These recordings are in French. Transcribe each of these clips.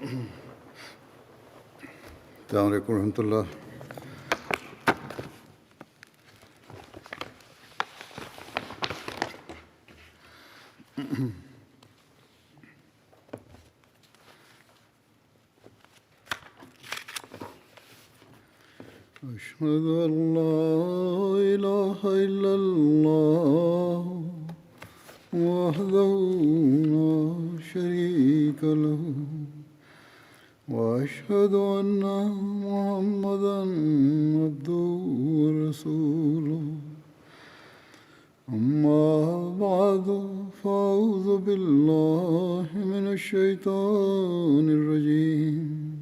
السلام عليكم ورحمة الله. أشهد أن لا إله إلا الله وحده لا شريك له وأشهد أن محمدًا عبده ورسوله أما بعد فأعوذ بالله من الشيطان الرجيم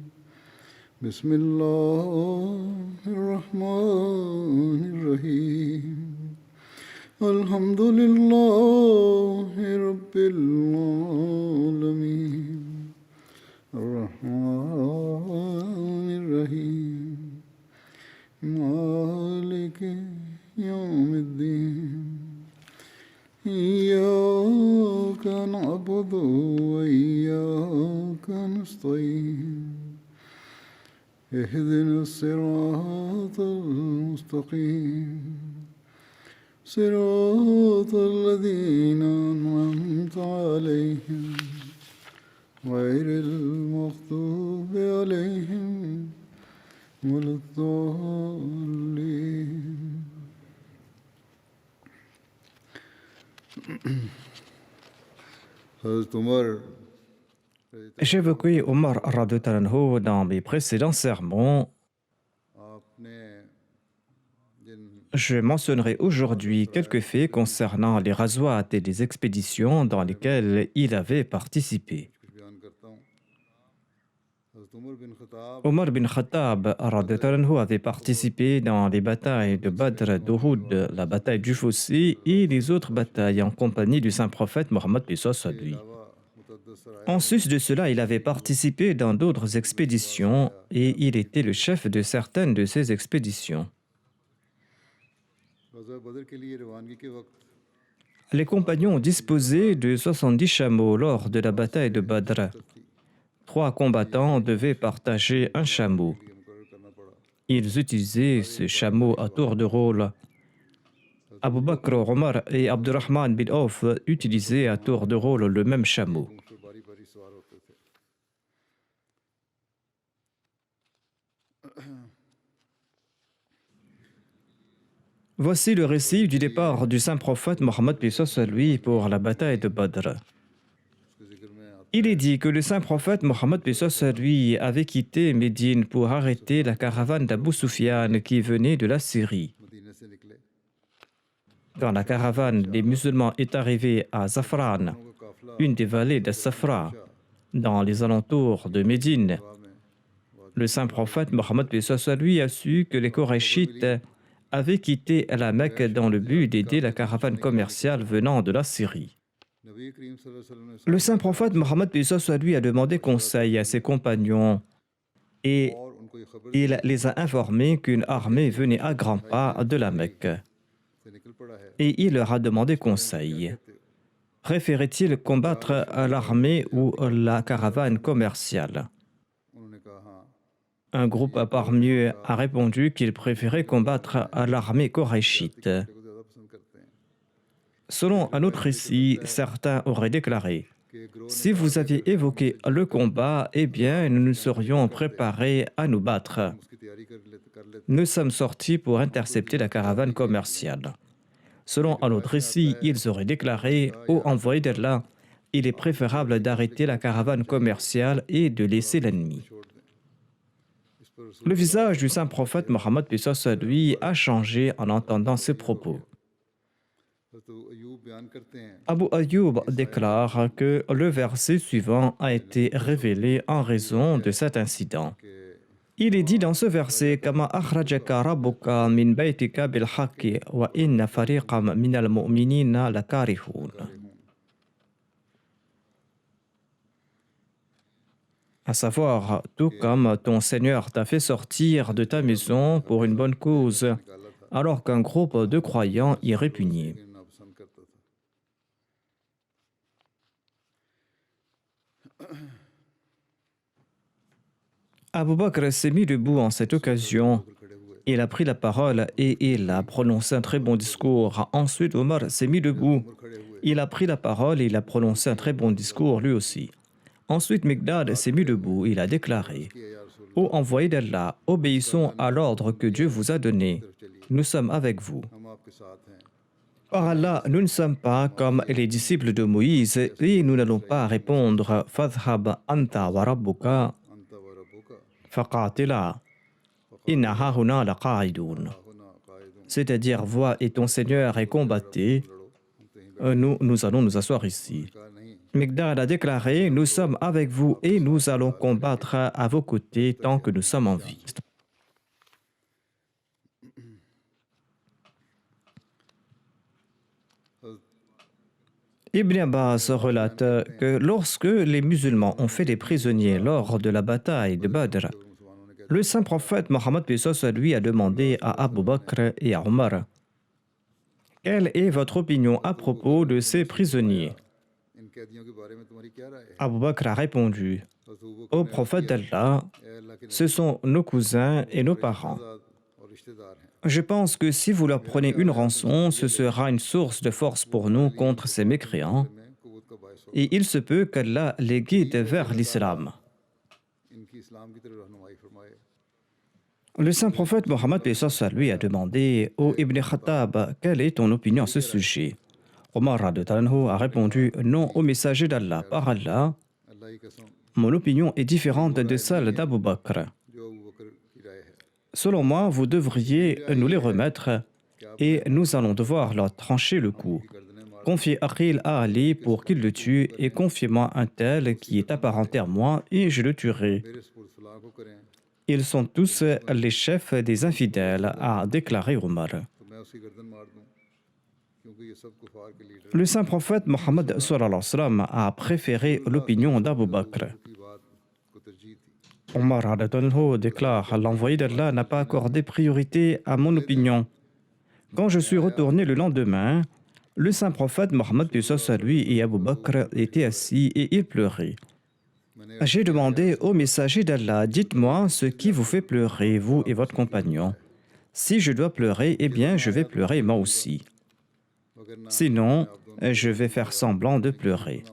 بسم الله الرحمن الرحيم الحمد لله رب العالمين الرحمن الرحيم مالك يوم الدين إياك نعبد وإياك نستعين اهدنا الصراط المستقيم صراط الذين أنعمت عليهم غير المغضوب عليهم ولا الضالين. حضرت عمر J'évoquais Omar radhiyallahu anhu dans mes précédents sermons. Je mentionnerai aujourd'hui quelques faits concernant les ghazwat et les expéditions dans lesquelles il avait participé. Omar bin Khattab radhiyallahu anhu avait participé dans les batailles de Badr, d'Uhud, la bataille du Fossé et les autres batailles en compagnie du saint prophète Mohammed à lui. En sus de cela, il avait participé dans d'autres expéditions et il était le chef de certaines de ces expéditions. Les compagnons disposaient de 70 chameaux lors de la bataille de Badr. 3 combattants devaient partager un chameau. Ils utilisaient ce chameau à tour de rôle. Abu Bakr, Omar et Abdurrahman bin Auf utilisaient à tour de rôle le même chameau. Voici le récit du départ du saint prophète Mohammed lui pour la bataille de Badr. Il est dit que le saint prophète Mohammed lui avait quitté Médine pour arrêter la caravane d'Abu Sufyan qui venait de la Syrie. Quand la caravane des musulmans est arrivée à Zafran, une des vallées de Safra, dans les alentours de Médine, le saint prophète Mohammed lui a su que les Korachites avaient quitté la Mecque dans le but d'aider la caravane commerciale venant de la Syrie. Le saint prophète Mohammed lui a demandé conseil à ses compagnons et il les a informés qu'une armée venait à grands pas de la Mecque. Et il leur a demandé conseil. Préférait-il combattre l'armée ou la caravane commerciale? Un groupe parmi eux a répondu qu'il préférait combattre l'armée koraïchite. Selon un autre récit, certains auraient déclaré « Si vous aviez évoqué le combat, eh bien, nous nous serions préparés à nous battre. Nous sommes sortis pour intercepter la caravane commerciale. » Selon un autre récit, ils auraient déclaré « Ô envoyé d'Allah, il est préférable d'arrêter la caravane commerciale et de laisser l'ennemi. » Le visage du saint prophète Mohammed lui a changé en entendant ces propos. Abu Ayyub déclare que le verset suivant a été révélé en raison de cet incident. Il est dit dans ce verset Kama akhrajaka rabbuka min baytika bil haqqi wa inna fariqam minal mu'minina lakarihun. À savoir, tout comme ton Seigneur t'a fait sortir de ta maison pour une bonne cause, alors qu'un groupe de croyants y répugnait. Abu Bakr s'est mis debout en cette occasion. Il a pris la parole et il a prononcé un très bon discours. Ensuite, Omar s'est mis debout. Il a pris la parole et il a prononcé un très bon discours lui aussi. Ensuite, Miqdad s'est mis debout. Il a déclaré: Ô envoyé d'Allah, obéissons à l'ordre que Dieu vous a donné. Nous sommes avec vous. Par Allah, nous ne sommes pas comme les disciples de Moïse et nous n'allons pas répondre Fadhhab anta wa rabbuka faqatila inna hahuna laqa'idun. C'est-à-dire, vois et ton Seigneur et combattez. Nous allons nous asseoir ici. Miqdad a déclaré: Nous sommes avec vous et nous allons combattre à vos côtés tant que nous sommes en vie. Ibn Abbas relate que lorsque les musulmans ont fait des prisonniers lors de la bataille de Badr, le saint prophète Mohammed lui a demandé à Abu Bakr et à Omar: Quelle est votre opinion à propos de ces prisonniers? Abu Bakr a répondu: Ô prophète d'Allah, ce sont nos cousins et nos parents. Je pense que si vous leur prenez une rançon, ce sera une source de force pour nous contre ces mécréants, et il se peut qu'Allah les guide vers l'islam. Le saint prophète Mohammed lui a demandé: Ô Ibn Khattab, quelle est ton opinion à ce sujet? Omar a répondu: Non, au messager d'Allah, par Allah, mon opinion est différente de celle d'Abu Bakr. Selon moi, vous devriez nous les remettre et nous allons devoir leur trancher le cou. Confiez Aqil à Ali pour qu'il le tue et confiez-moi un tel qui est apparenté à moi et je le tuerai. Ils sont tous les chefs des infidèles, a déclaré Omar. Le saint prophète Mohammed a préféré l'opinion d'Abu Bakr. Omar déclare: L'envoyé d'Allah n'a pas accordé priorité à mon opinion. Quand je suis retourné le lendemain, le saint prophète Mohammed lui et Abu Bakr étaient assis et ils pleuraient. J'ai demandé au messager d'Allah: Dites-moi ce qui vous fait pleurer, vous et votre compagnon. Si je dois pleurer, eh bien je vais pleurer moi aussi. Sinon, je vais faire semblant de pleurer.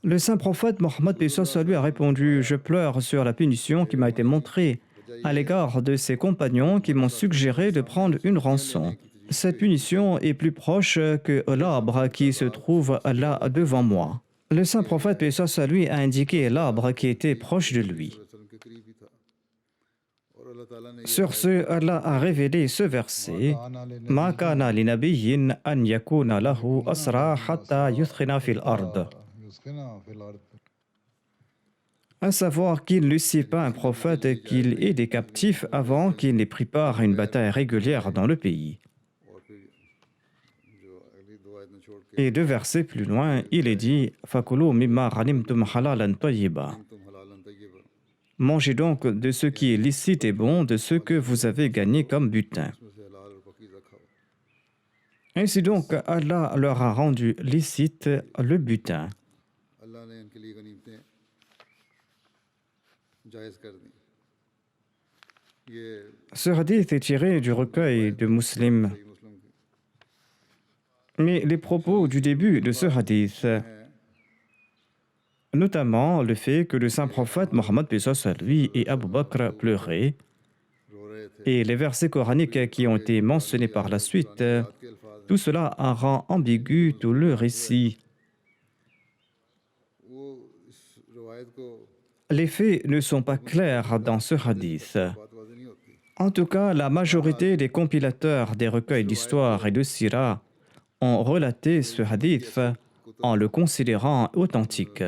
Le saint prophète Mohammed lui a répondu: Je pleure sur la punition qui m'a été montrée à l'égard de ses compagnons qui m'ont suggéré de prendre une rançon. Cette punition est plus proche que l'arbre qui se trouve là devant moi. Le saint prophète lui a indiqué l'arbre qui était proche de lui. Sur ce, Allah a révélé ce verset: Ma kana li nabiyyin an yakuna lahu asra hatta yuthkhina fil ard. À savoir qu'il ne sait pas un prophète qu'il ait des captifs avant qu'il n'ait pris part à une bataille régulière dans le pays. Et 2 versets plus loin, il est dit: Fakulu mimma ghanimtum halalan tayyiba. Mangez donc de ce qui est licite et bon, de ce que vous avez gagné comme butin. Ainsi donc, Allah leur a rendu licite le butin. Ce hadith est tiré du recueil de Muslim. Mais les propos du début de ce hadith, notamment le fait que le saint prophète Mohammed lui et Abu Bakr pleuraient, et les versets coraniques qui ont été mentionnés par la suite, tout cela rend ambigu tout le récit. Les faits ne sont pas clairs dans ce hadith. En tout cas, la majorité des compilateurs des recueils d'histoire et de sira ont relaté ce hadith en le considérant authentique.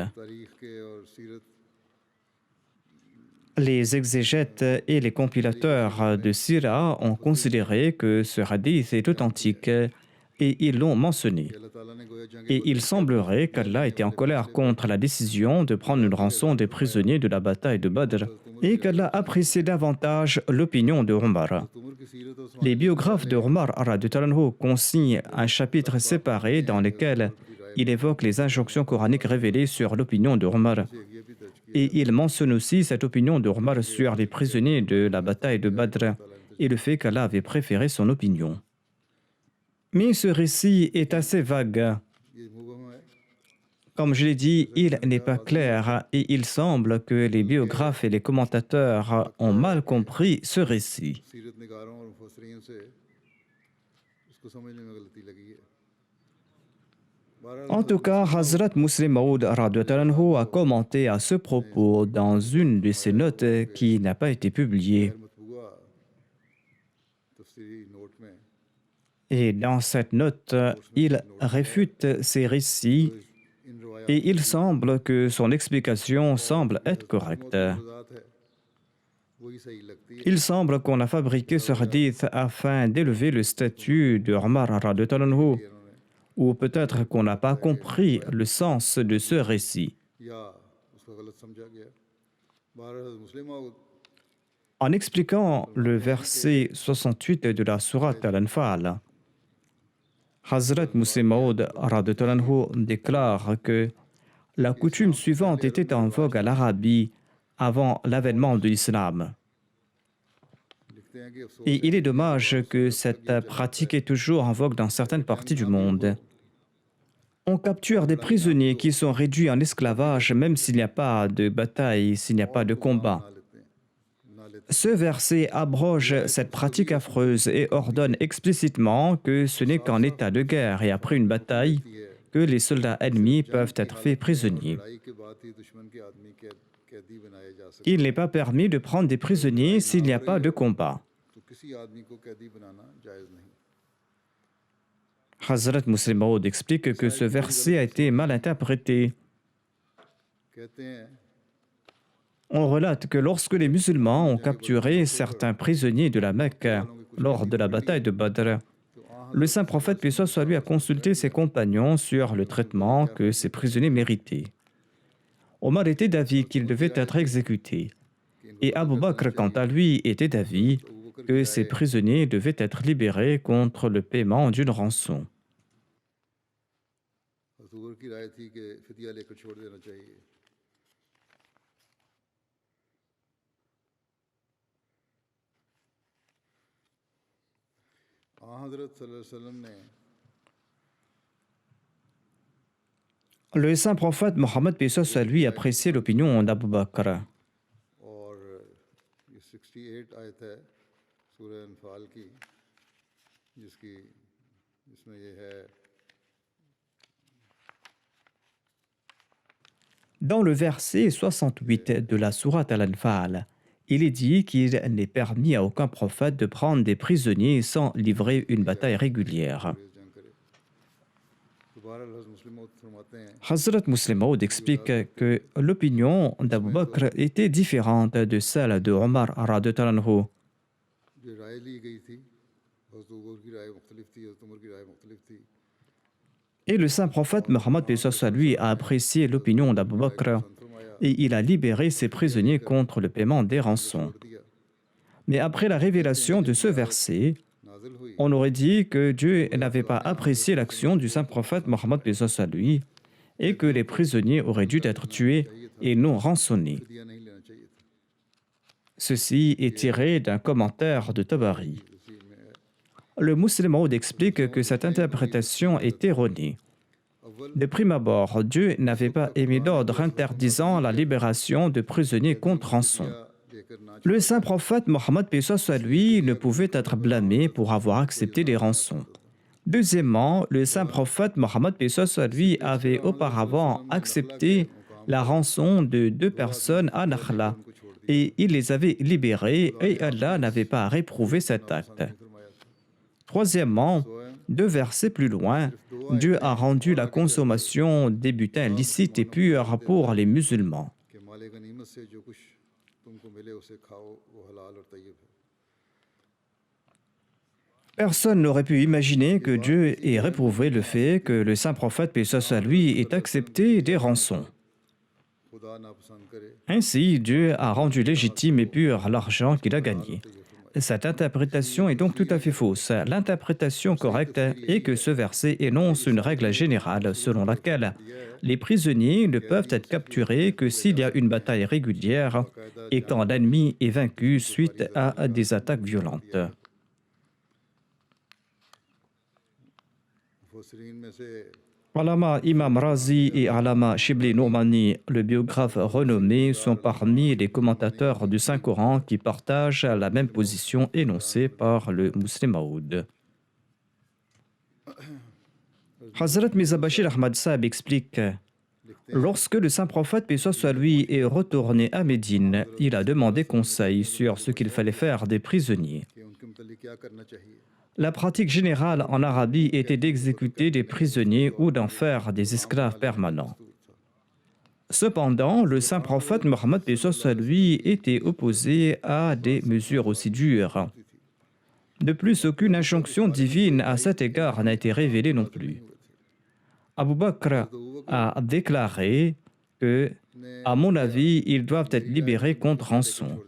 Les exégètes et les compilateurs de sira ont considéré que ce hadith est authentique et ils l'ont mentionné. Et il semblerait qu'Allah était en colère contre la décision de prendre une rançon des prisonniers de la bataille de Badr et qu'Allah appréciait davantage l'opinion de Omar. Les biographes de Omar consignent un chapitre séparé dans lequel il évoque les injonctions coraniques révélées sur l'opinion de Omar. Et il mentionne aussi cette opinion de Omar sur les prisonniers de la bataille de Badr et le fait qu'Allah avait préféré son opinion. Mais ce récit est assez vague. Comme je l'ai dit, il n'est pas clair et il semble que les biographes et les commentateurs ont mal compris ce récit. सीरत निगारों और मुफस्सिरीन से इसको समझने में गलती लगी है। En tout cas, Hazrat Muslim Maud radhiyallahu anhu a commenté à ce propos dans une de ses notes qui n'a pas été publiée. मतबूआ तफसीरी नोट में Et dans cette note, il réfute ces récits इन रवायात et il semble que son explication semble être correcte. ज़ात है वही सही लगती है। Il semble qu'on a fabriqué ce hadith afin d'élever le statut de Omar radhiyallahu anhu, ou peut-être qu'on n'a pas compris le sens de ce récit. या उसका गलत समझा गया। बहरहाल मुस्लिम मऊद En expliquant le verset 68 de la sourate Al-Anfal, Hazrat Muslim Maud radhiyallahu anhu déclare que la coutume suivante était en vogue à l'Arabie avant l'avènement de l'islam. लिखते हैं कि अफसोस Et il est dommage que cette pratique est toujours en vogue dans certaines parties du monde. On capture des prisonniers qui sont réduits en esclavage même s'il n'y a pas de bataille, s'il n'y a pas de combat. ना लेते हैं ना लेते Ce verset abroge cette pratique affreuse et ordonne explicitement que ce n'est qu'en état de guerre et après une bataille que les soldats ennemis peuvent être faits prisonniers. लड़ाई के बाद ही दुश्मन के आदमी कैदी बनाए जा सकते Il n'est pas permis de prendre des prisonniers s'il n'y a pas de combat. तो किसी आदमी को कैदी बनाना जायज़ नहीं। Hazrat Muslim Maud explique que ce verset a été mal interprété. कहते हैं On relate que lorsque les musulmans ont capturé certains prisonniers de la Mecque lors de la bataille de Badr, le saint prophète paix soit lui a consulté ses compagnons sur le traitement que ces prisonniers méritaient. Omar était d'avis qu'ils devaient être exécutés, et Abu Bakr, quant à lui, était d'avis que ces prisonniers devaient être libérés contre le paiement d'une rançon. हजूर की राय थी कि फिदिया लेकर छोड़ देना चाहिए। हज़रत सल्लल्लाहु अलैहि वसल्लम ने Le saint prophète Mohammed paix soit lui appréciait l'opinion d'Abu Bakr. और ये 68 आयत है सूरह अनफाल की जिसमें ये है Dans le verset 68 de la sourate Al-Anfal, il est dit qu'il n'est permis à aucun prophète de prendre des prisonniers sans livrer une bataille régulière. अंग्रेज जंग करे। तो बहरहाल हज़रत मुस्लिम मऊद फरमाते हैं Hazrat Muslim Maud explique que l'opinion d'Abu Bakr était différente de celle de Omar radhiyallahu anhu. जो राय ली गई थी हज़रत अबू बकर की राय मुख्तलिफ थी, हज़रत उमर की राय मुख्तलिफ थी। Et le saint prophète Mohammed paix soit lui a apprécié l'opinion d'Abu Bakr et il a libéré ses prisonniers contre le paiement des rançons. छोड़ दिया Mais après la révélation de ce verset, नाजिल हुई on aurait dit que Dieu n'avait pas apprécié l'action du saint prophète Mohammed paix soit lui et que les prisonniers auraient dû être tués et non rançonnés. फिदिया नहीं लेना चाहिए था। Ceci est tiré d'un commentaire de Tabari. उसी में Le musulman Maud explique que cette interprétation est erronée. De prime abord, Dieu n'avait pas émis d'ordre interdisant la libération de prisonniers contre rançon. लेकर ना Le saint prophète Mohammed paix soit lui ne pouvait être blâmé pour avoir accepté des rançons. Deuxièmement, le saint prophète Mohammed paix soit lui avait auparavant accepté la rançon de 2 personnes à Nakhla et il les avait libérés et Allah n'avait pas réprouvé cet acte. Troisièmement, 2 versets plus loin, Dieu a rendu la consommation des butins licites et purs pour les musulmans. कि माले गनीमत से जो कुछ तुमको मिले उसे खाओ वो हलाल और तय्यब है। Personne n'aurait pu imaginer que Dieu ait réprouvé le fait que le saint prophète paix soit lui ait accepté des rançons. खुदा नापसंद करे Ainsi, Dieu a rendu légitime et pur l'argent qu'il a gagné. Cette interprétation est donc tout à fait fausse. L'interprétation correcte est que ce verset énonce une règle générale selon laquelle les prisonniers ne peuvent être capturés que s'il y a une bataille régulière et quand l'ennemi est vaincu suite à des attaques violentes. Alama Imam Razi et Alama Shibli Noumani, le biographe renommé, sont parmi les commentateurs du Saint-Coran qui partagent la même position énoncée par le Muslim Maoud. Hazrat Mirza Bashir Ahmad Saab explique: lorsque le saint prophète, paix soit lui, est retourné à Médine, il a demandé conseil sur ce qu'il fallait faire des prisonniers. La pratique générale en Arabie était d'exécuter des prisonniers ou d'en faire des esclaves permanents. Cependant, le saint prophète Mohammed paix soit lui était opposé à des mesures aussi dures. De plus, aucune injonction divine à cet égard n'a été révélée non plus. Abu Bakr a déclaré que, à mon avis, ils doivent être libérés contre rançon,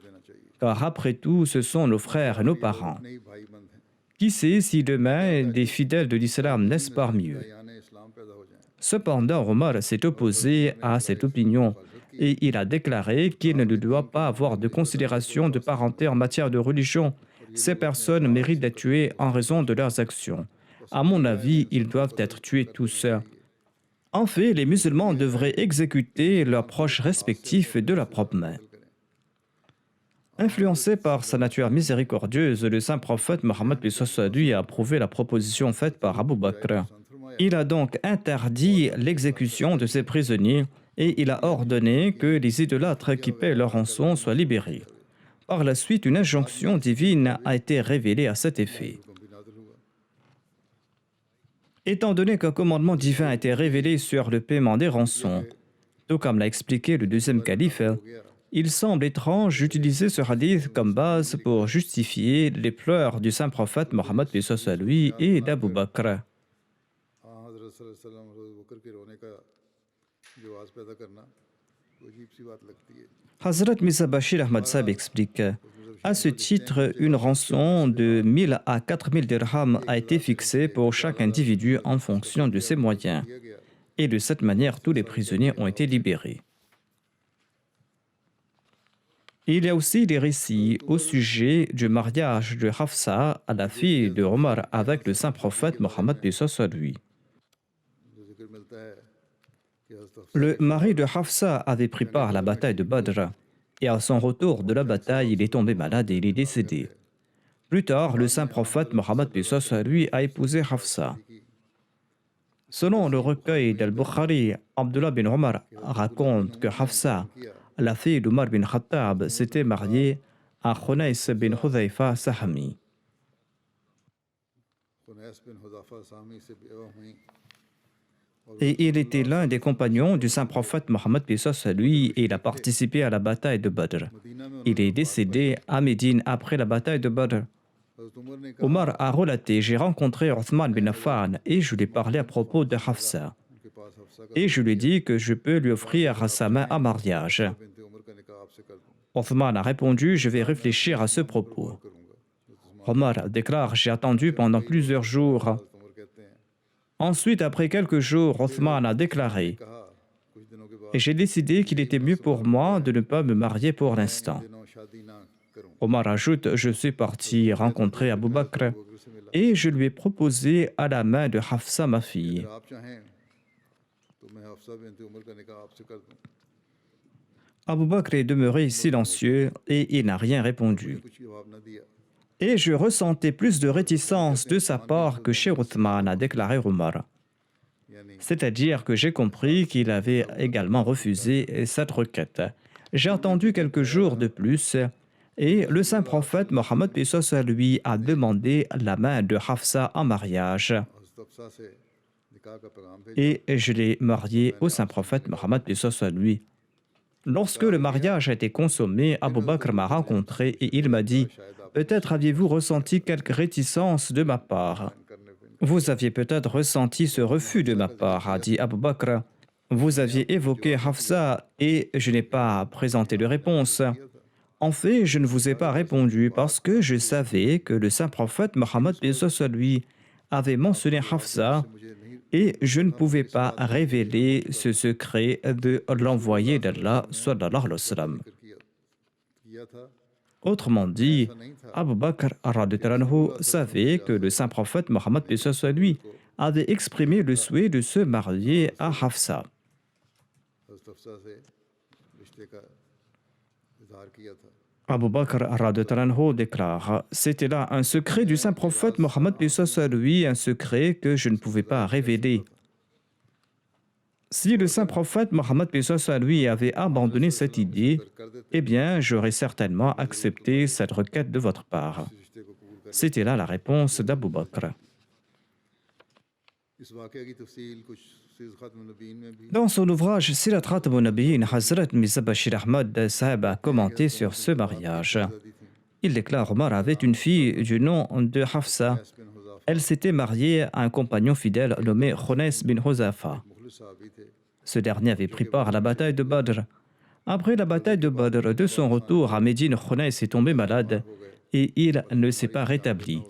car après tout, ce sont nos frères et nos parents. Qui sait si demain des fidèles de l'islam naissent parmi eux? Cependant, Omar s'est opposé à cette opinion et il a déclaré qu'il ne doit pas avoir de considération de parenté en matière de religion. Ces personnes méritent d'être tuées en raison de leurs actions. À mon avis, ils doivent être tués tous. En fait, les musulmans devraient exécuter leurs proches respectifs de leur propre main. Influencé par sa nature miséricordieuse, le saint prophète Mohammed a approuvé la proposition faite par Abu Bakr. Il a donc interdit l'exécution de ces prisonniers et il a ordonné que les idolâtres qui paient leur rançon soient libérés. Par la suite, une injonction divine a été révélée à cet effet. Étant donné qu'un commandement divin a été révélé sur le paiement des rançons, tout comme l'a expliqué le deuxième calife, il semble étrange d'utiliser ce hadith comme base pour justifier les pleurs du saint prophète Mohammed paix soit lui et d'Abu Bakr. Hazrat Mirza Bashir Ahmad Saab explique: à ce titre, une rançon de 1000 à 4000 dirhams a été fixée pour chaque individu en fonction de ses moyens. Et de cette manière, tous les prisonniers ont été libérés. Il y a aussi des récits au sujet du mariage de Hafsa à la fille de Omar avec le saint prophète Mohammed paix soit lui. Le mari de Hafsa avait pris part à la bataille de Badr et à son retour de la bataille, il est tombé malade et il est décédé. Plus tard, le saint prophète Mohammed paix soit lui a épousé Hafsa. Selon le recueil d'Al-Bukhari, Abdullah bin Omar raconte que Hafsa, la fille d'Omar bin Khattab, s'était mariée à Khunais bin Hudhayfa Sahmi. Et il était l'un des compagnons du saint prophète Mohammed paix soit lui et il a participé à la bataille de Badr. Il est décédé à Médine après la bataille de Badr. Omar a relaté: j'ai rencontré Othman bin Affan et je lui ai parlé à propos de Hafsa. Et je lui ai dit que je peux lui offrir sa main en mariage. Othman a répondu: je vais réfléchir à ce propos. Omar déclare: j'ai attendu pendant plusieurs jours. Ensuite, après quelques jours, Othman a déclaré: et j'ai décidé qu'il était mieux pour moi de ne pas me marier pour l'instant. Omar ajoute: je suis parti rencontrer Abu Bakr et je lui ai proposé à la main de Hafsa, ma fille. Abu Bakr est demeuré silencieux et il n'a rien répondu. Et je ressentais plus de réticence de sa part que chez Othman, a déclaré Omar. C'est-à-dire que j'ai compris qu'il avait également refusé cette requête. J'ai attendu quelques jours de plus et le saint prophète Mohammed paix soit lui a demandé la main de Hafsa en mariage. Et je l'ai mariée au saint prophète Mohammed paix soit lui. Lorsque le mariage a été consommé, Abu Bakr m'a rencontré et il m'a dit: peut-être aviez-vous ressenti quelque réticence de ma part. Vous aviez peut-être ressenti ce refus de ma part, a dit Abu Bakr. Vous aviez évoqué Hafsa et je n'ai pas présenté de réponse. En fait, je ne vous ai pas répondu parce que je savais que le saint prophète Mohammed lui avait mentionné Hafsa et je ne pouvais pas révéler ce secret de l'envoyé d'Allah sallallahu alayhi wa sallam. Autrement dit, Abu Bakr radhiyallahu anhu savait que le saint prophète Mohammed lui avait exprimé le souhait de se marier à Hafsa. Abu Bakr radhiyallahu anhu déclare: c'était là un secret du saint prophète Mohammed lui, un secret que je ne pouvais pas révéler. Si le saint prophète Mohammed lui avait abandonné cette idée, eh bien, j'aurais certainement accepté cette requête de votre part. C'était là la réponse d'Abu Bakr. Dans son ouvrage Sirat Khatam an-Nabiyyin, Hazrat Mirza Bashir Ahmad Sahib a commenté sur ce mariage. Il déclare: Omar avait une fille du nom de Hafsa. Elle s'était mariée à un compagnon fidèle nommé Khunais bin Huzafa. Ce dernier avait pris part à la bataille de Badr. Après la bataille de Badr, de son retour à Médine, Khunais est tombé malade et il ne s'est pas rétabli.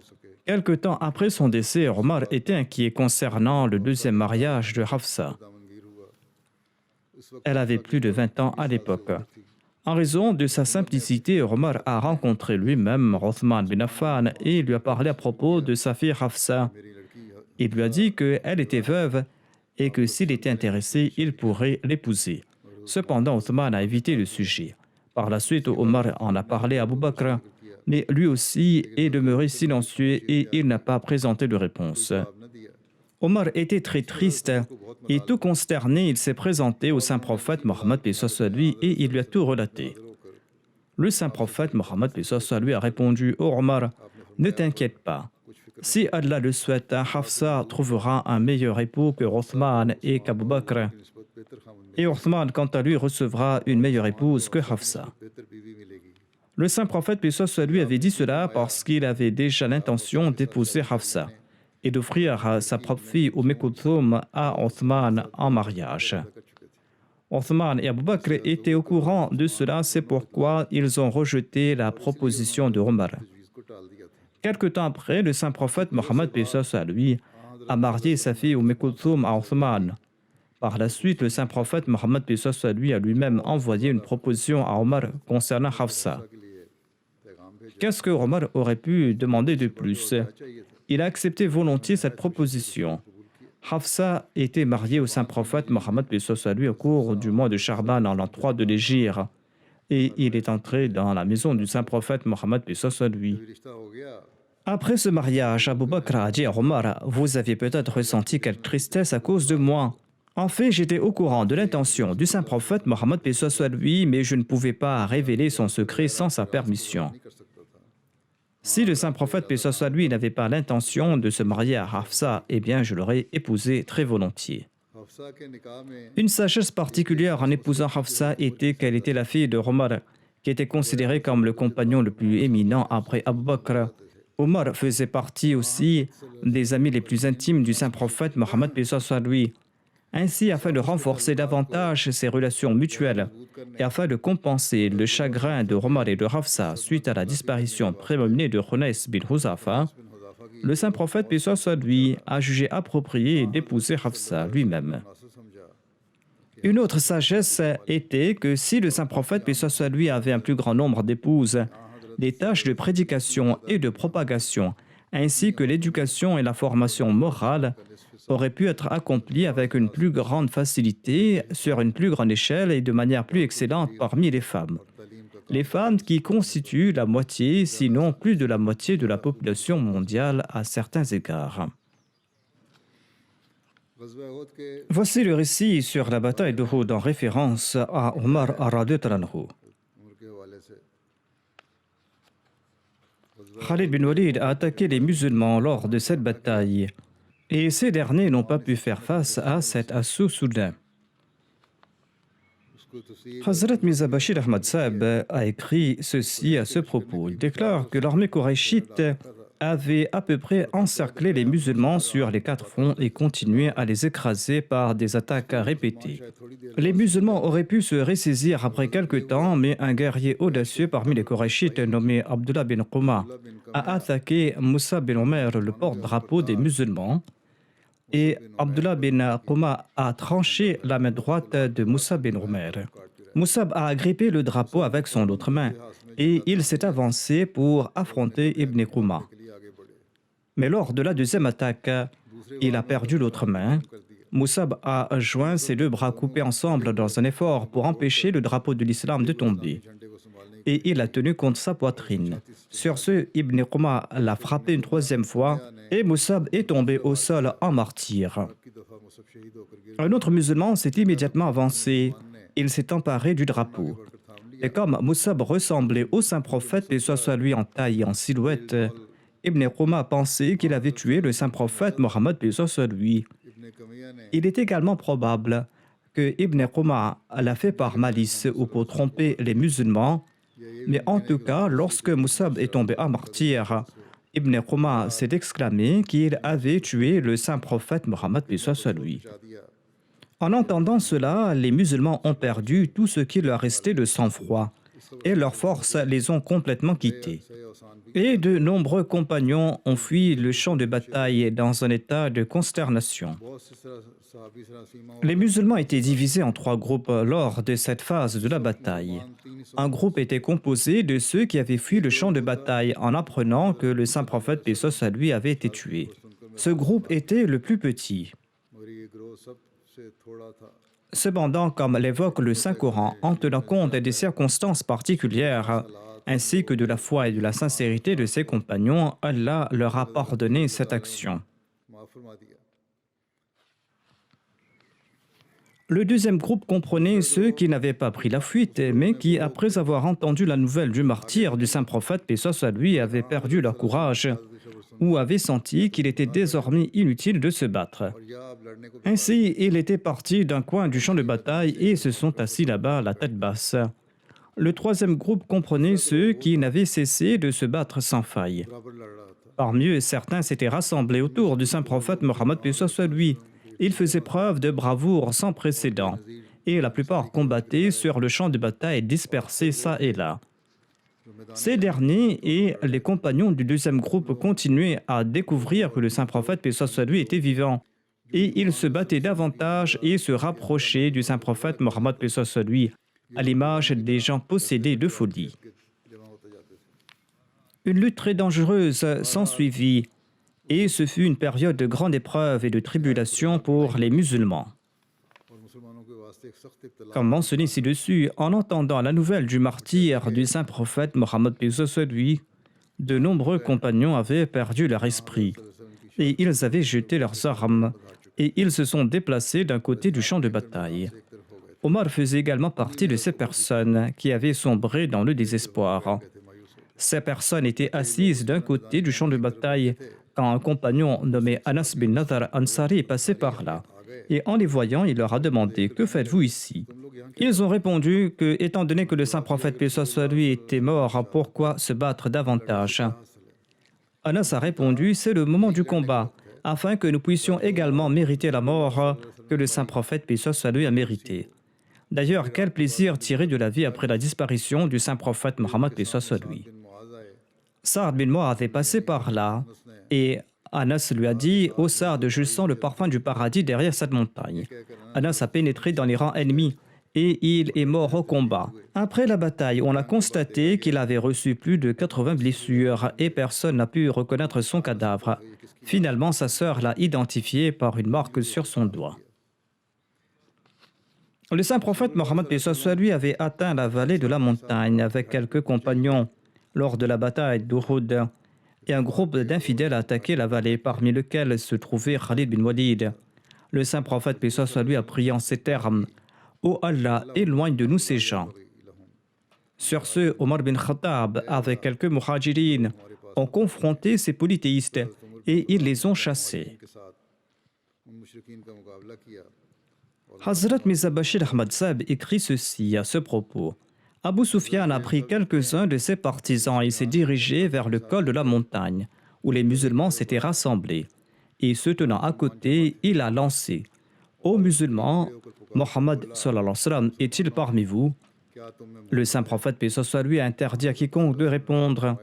Quelque temps après son décès, Omar était inquiet concernant le deuxième mariage de Hafsa. Elle avait plus de 20 ans à l'époque. En raison de sa simplicité, Omar a rencontré lui-même Othman bin Affan et lui a parlé à propos de sa fille Hafsa. Il lui a dit qu'elle était veuve et que s'il était intéressé, il pourrait l'épouser. Cependant, Othman a évité le sujet. Par la suite, Omar en a parlé à Abu Bakr, mais lui aussi est demeuré silencieux et il n'a pas présenté de réponse. Omar était très triste et tout consterné, il s'est présenté au saint prophète Mohammed lui et il lui a tout relaté. Le saint prophète Mohammed lui a répondu: ô Omar, ne t'inquiète pas. Si Allah le souhaite, Hafsa trouvera un meilleur époux que Othman et qu'Abu Bakr. Et Othman, quant à lui, recevra une meilleure épouse que Hafsa. Le saint prophète lui avait dit cela parce qu'il avait déjà l'intention d'épouser Hafsa et d'offrir sa propre fille Kulthum à Othman en mariage. Othman et Abu Bakr étaient au courant de cela, c'est pourquoi ils ont rejeté la proposition de Omar. Quelque temps après, le saint prophète Mohammed lui a marié sa fille Kulthum à Othman. Par la suite, le saint prophète Mohammed lui a lui-même envoyé une proposition à Omar concernant Hafsa. Qu'est-ce que Omar aurait pu demander de plus? Il a accepté volontiers cette proposition. Hafsa était mariée au saint prophète Mohammed lui au cours du mois de Charban en l'an 3 de l'Hégire et il est entré dans la maison du saint prophète Mohammed lui. Après ce mariage, Abu Bakr a dit à Omar: vous avez peut-être ressenti quelque tristesse à cause de moi. En fait, j'étais au courant de l'intention du saint prophète Mohammed lui, mais je ne pouvais pas révéler son secret sans sa permission. Si le saint prophète lui n'avait pas l'intention de se marier à Hafsa, eh bien je l'aurais épousée très volontiers. Une sagesse particulière en épousant Hafsa était qu'elle était la fille de Omar, qui était considéré comme le compagnon le plus éminent après Abu Bakr. Omar faisait partie aussi des amis les plus intimes du saint prophète Mohammed lui. Ainsi, afin de renforcer davantage ces relations mutuelles et afin de compenser le chagrin de Omar et de Hafsa suite à la disparition prénominée de Khunais bin Huzafa, le saint prophète lui a jugé approprié d'épouser Hafsa lui-même. Une autre sagesse était que si le saint prophète lui avait un plus grand nombre d'épouses, les tâches de prédication et de propagation, ainsi que l'éducation et la formation morale, auraient pu être accomplies avec une plus grande facilité, sur une plus grande échelle et de manière plus excellente parmi les femmes. Les femmes qui constituent la moitié, sinon plus de la moitié de la population mondiale à certains égards. Voici le récit sur la bataille d'Uhud en référence à Omar radhiyallahu anhu. Khalid bin Walid a attaqué les musulmans lors de cette bataille et ces derniers n'ont pas pu faire face à cet assaut soudain. Hazrat Mirza Bashir Ahmad Sahib a écrit ceci à ce propos. Il déclare que l'armée quraishite avait à peu près encerclé les musulmans sur les 4 fronts et continuait à les écraser par des attaques répétées. Les musulmans auraient pu se ressaisir après quelque temps, mais un guerrier audacieux parmi les Korachites nommé Abdullah bin Quma a attaqué Moussa bin Omer, le porte-drapeau des musulmans, et Abdullah bin Quma a tranché la main droite de Moussa bin Omer. Moussa a agrippé le drapeau avec son autre main et il s'est avancé pour affronter Ibn Quma. Mais lors de la deuxième attaque, il a perdu l'autre main. Moussa a joint ses 2 bras coupés ensemble dans un effort pour empêcher le drapeau de l'islam de tomber. Et il a tenu contre sa poitrine. Sur ce, Ibn Quma l'a frappé une 3e fois et Moussa est tombé au sol en martyr. Un autre musulman s'est immédiatement avancé. Il s'est emparé du drapeau. Et comme Moussa ressemblait au saint prophète, et soit lui en taille et en silhouette, Ibn Quma pensait qu'il avait tué le saint prophète Mohammed, et soit lui. Il est également probable que Ibn Quma l'a fait par malice ou pour tromper les musulmans, mais en tout cas, lorsque Moussa est tombé en martyr, Ibn Quma s'est exclamé qu'il avait tué le saint prophète Mohammed, et soit lui. En entendant cela, les musulmans ont perdu tout ce qui leur restait de sang-froid et leurs forces les ont complètement quittés. Et de nombreux compagnons ont fui le champ de bataille dans un état de consternation. Les musulmans étaient divisés en 3 groupes lors de cette phase de la bataille. Un groupe était composé de ceux qui avaient fui le champ de bataille en apprenant que le saint prophète, paix soit sur lui, avait été tué. Ce groupe était le plus petit. Cependant, comme l'évoque le Saint-Coran, en tenant compte des circonstances particulières, ainsi que de la foi et de la sincérité de ses compagnons, Allah leur a pardonné cette action. Le deuxième groupe comprenait ceux qui n'avaient pas pris la fuite, mais qui, après avoir entendu la nouvelle du martyre du saint prophète, paix soit sur lui, avaient perdu leur courage ou avaient senti qu'il était désormais inutile de se battre. Ainsi, ils étaient partis d'un coin du champ de bataille et se sont assis là-bas, la tête basse. Le troisième groupe comprenait ceux qui n'avaient cessé de se battre sans faille. Parmi eux, certains s'étaient rassemblés autour du saint prophète Mohammed, paix soit sur lui. Ils faisaient preuve de bravoure sans précédent, et la plupart combattaient sur le champ de bataille dispersés çà et là. Ces derniers et les compagnons du deuxième groupe continuaient à découvrir que le saint prophète, paix soit sur lui, était vivant. Et ils se battaient davantage et se rapprochaient du saint prophète Mohammed, paix soit sur lui, à l'image des gens possédés de folie. Une lutte très dangereuse s'ensuivit et ce fut une période de grande épreuve et de tribulation pour les musulmans. Comme mentionné ci-dessus, en entendant la nouvelle du martyre du saint prophète Mohammed, paix soit sur lui, de nombreux compagnons avaient perdu leur esprit et ils avaient jeté leurs armes et ils se sont déplacés d'un côté du champ de bataille. Omar faisait également partie de ces personnes qui avaient sombré dans le désespoir. Ces personnes étaient assises d'un côté du champ de bataille quand un compagnon nommé Anas bin Nadar Ansari est passé par là. Et en les voyant, il leur a demandé « Que faites-vous ici ?» Ils ont répondu que, étant donné que le saint prophète, paix soit sur lui, était mort, pourquoi se battre davantage? Anas a répondu « C'est le moment du combat, afin que nous puissions également mériter la mort que le saint prophète, paix soit sur lui, a méritée. » D'ailleurs, quel plaisir tirer de la vie après la disparition du saint prophète Mohammed, paix soit sur lui. Saad bin Mu'adh est passé par là et Anas lui a dit « Ô Saad, je sens le parfum du paradis derrière cette montagne. » Anas a pénétré dans les rangs ennemis et il est mort au combat. Après la bataille, on a constaté qu'il avait reçu plus de 80 blessures et personne n'a pu reconnaître son cadavre. Finalement, sa sœur l'a identifié par une marque sur son doigt. Le saint prophète Mohammed, paix soit sur lui, avait atteint la vallée de la montagne avec quelques compagnons lors de la bataille d'Uhud. Et un groupe d'infidèles a attaqué la vallée, parmi lesquels se trouvait Khalid bin Walid. Le saint prophète, paix soit sur lui, a prié en ces termes « Ô Allah, éloigne de nous ces gens ». Sur ce, Omar bin Khattab, avec quelques muhajirines, ont confronté ces polythéistes et ils les ont chassés. Hazrat Mirza Bashir Ahmad Sahib écrit ceci à ce propos. Abu Sufyan a pris quelques-uns de ses partisans et s'est dirigé vers le col de la montagne. où les musulmans s'étaient rassemblés. Et se tenant à côté, il a lancé: Ô musulmans, Mohammed sallallahu alayhi wa sallam est-il parmi vous? Le saint prophète, paix soit lui, a interdit à quiconque de répondre.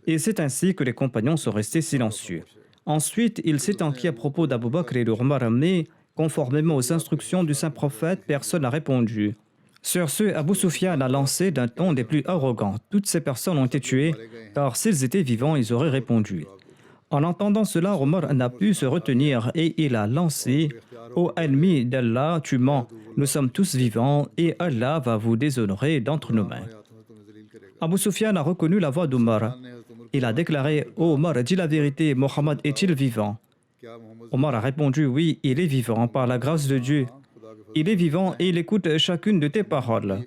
Et c'est ainsi que les compagnons sont restés silencieux. Ensuite, il s'est enquis à propos d'Abu Bakr et de Omar, mais conformément aux instructions du saint prophète, personne n'a répondu. Sur ce, Abu Sufyan a lancé d'un ton des plus arrogants: toutes ces personnes ont été tuées, car s'ils étaient vivants, ils auraient répondu. En entendant cela, Omar n'a pu se retenir et il a lancé: Ô ennemi d'Allah, tu mens, nous sommes tous vivants et Allah va vous déshonorer d'entre nos mains. Abu Sufyan a reconnu la voix d'Omar. Il a déclaré: Ô Omar, dis la vérité, Mohammed est-il vivant? Omar a répondu: Oui, il est vivant, par la grâce de Dieu. Il est vivant et il écoute chacune de tes paroles.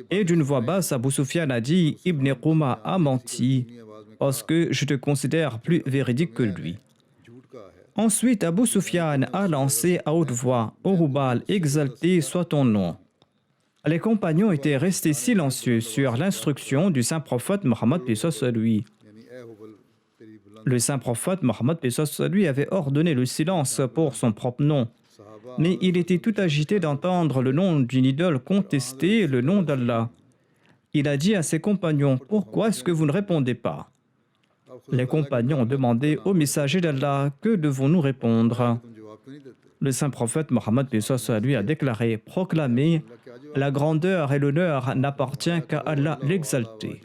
Et d'une voix basse, Abu Sufyan a dit: Ibn Quma a menti, parce que je te considère plus véridique que lui. Ensuite, Abu Sufyan a lancé à haute voix: Ô Hubal, exalté soit ton nom. Les compagnons étaient restés silencieux sur l'instruction du saint prophète Mohammed paix soit lui. Le saint prophète Mohammed paix soit lui avait ordonné le silence pour son propre nom. Mais il était tout agité d'entendre le nom d'une idole contester le nom d'Allah. Il a dit à ses compagnons: Pourquoi est-ce que vous ne répondez pas? Les compagnons ont demandé au messager d'Allah: Que devons-nous répondre? Le saint prophète Mohammed paix soit lui a déclaré: Proclamez, la grandeur et l'honneur n'appartient qu'à Allah l'exalté.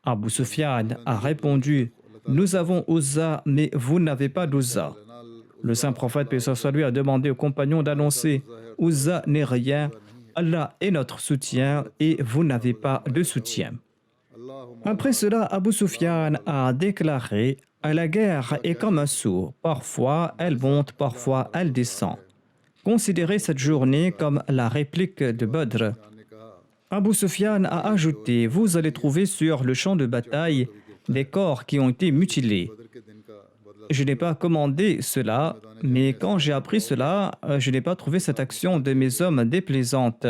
Abu Sufyan a répondu: Nous avons Uzza, mais vous n'avez pas d'Uzza. Le saint prophète paix soit lui a demandé aux compagnons d'annoncer: Uzza n'est rien, Allah est notre soutien et vous n'avez pas de soutien. Après cela, Abu Sufyan a déclaré: La guerre est comme un seau, parfois elle monte, parfois elle descend. Considérez cette journée comme la réplique de Badr. Abu Sufyan a ajouté: Vous allez trouver sur le champ de bataille des corps qui ont été mutilés. Je n'ai pas commandé cela, mais quand j'ai appris cela, je n'ai pas trouvé cette action de mes hommes déplaisante.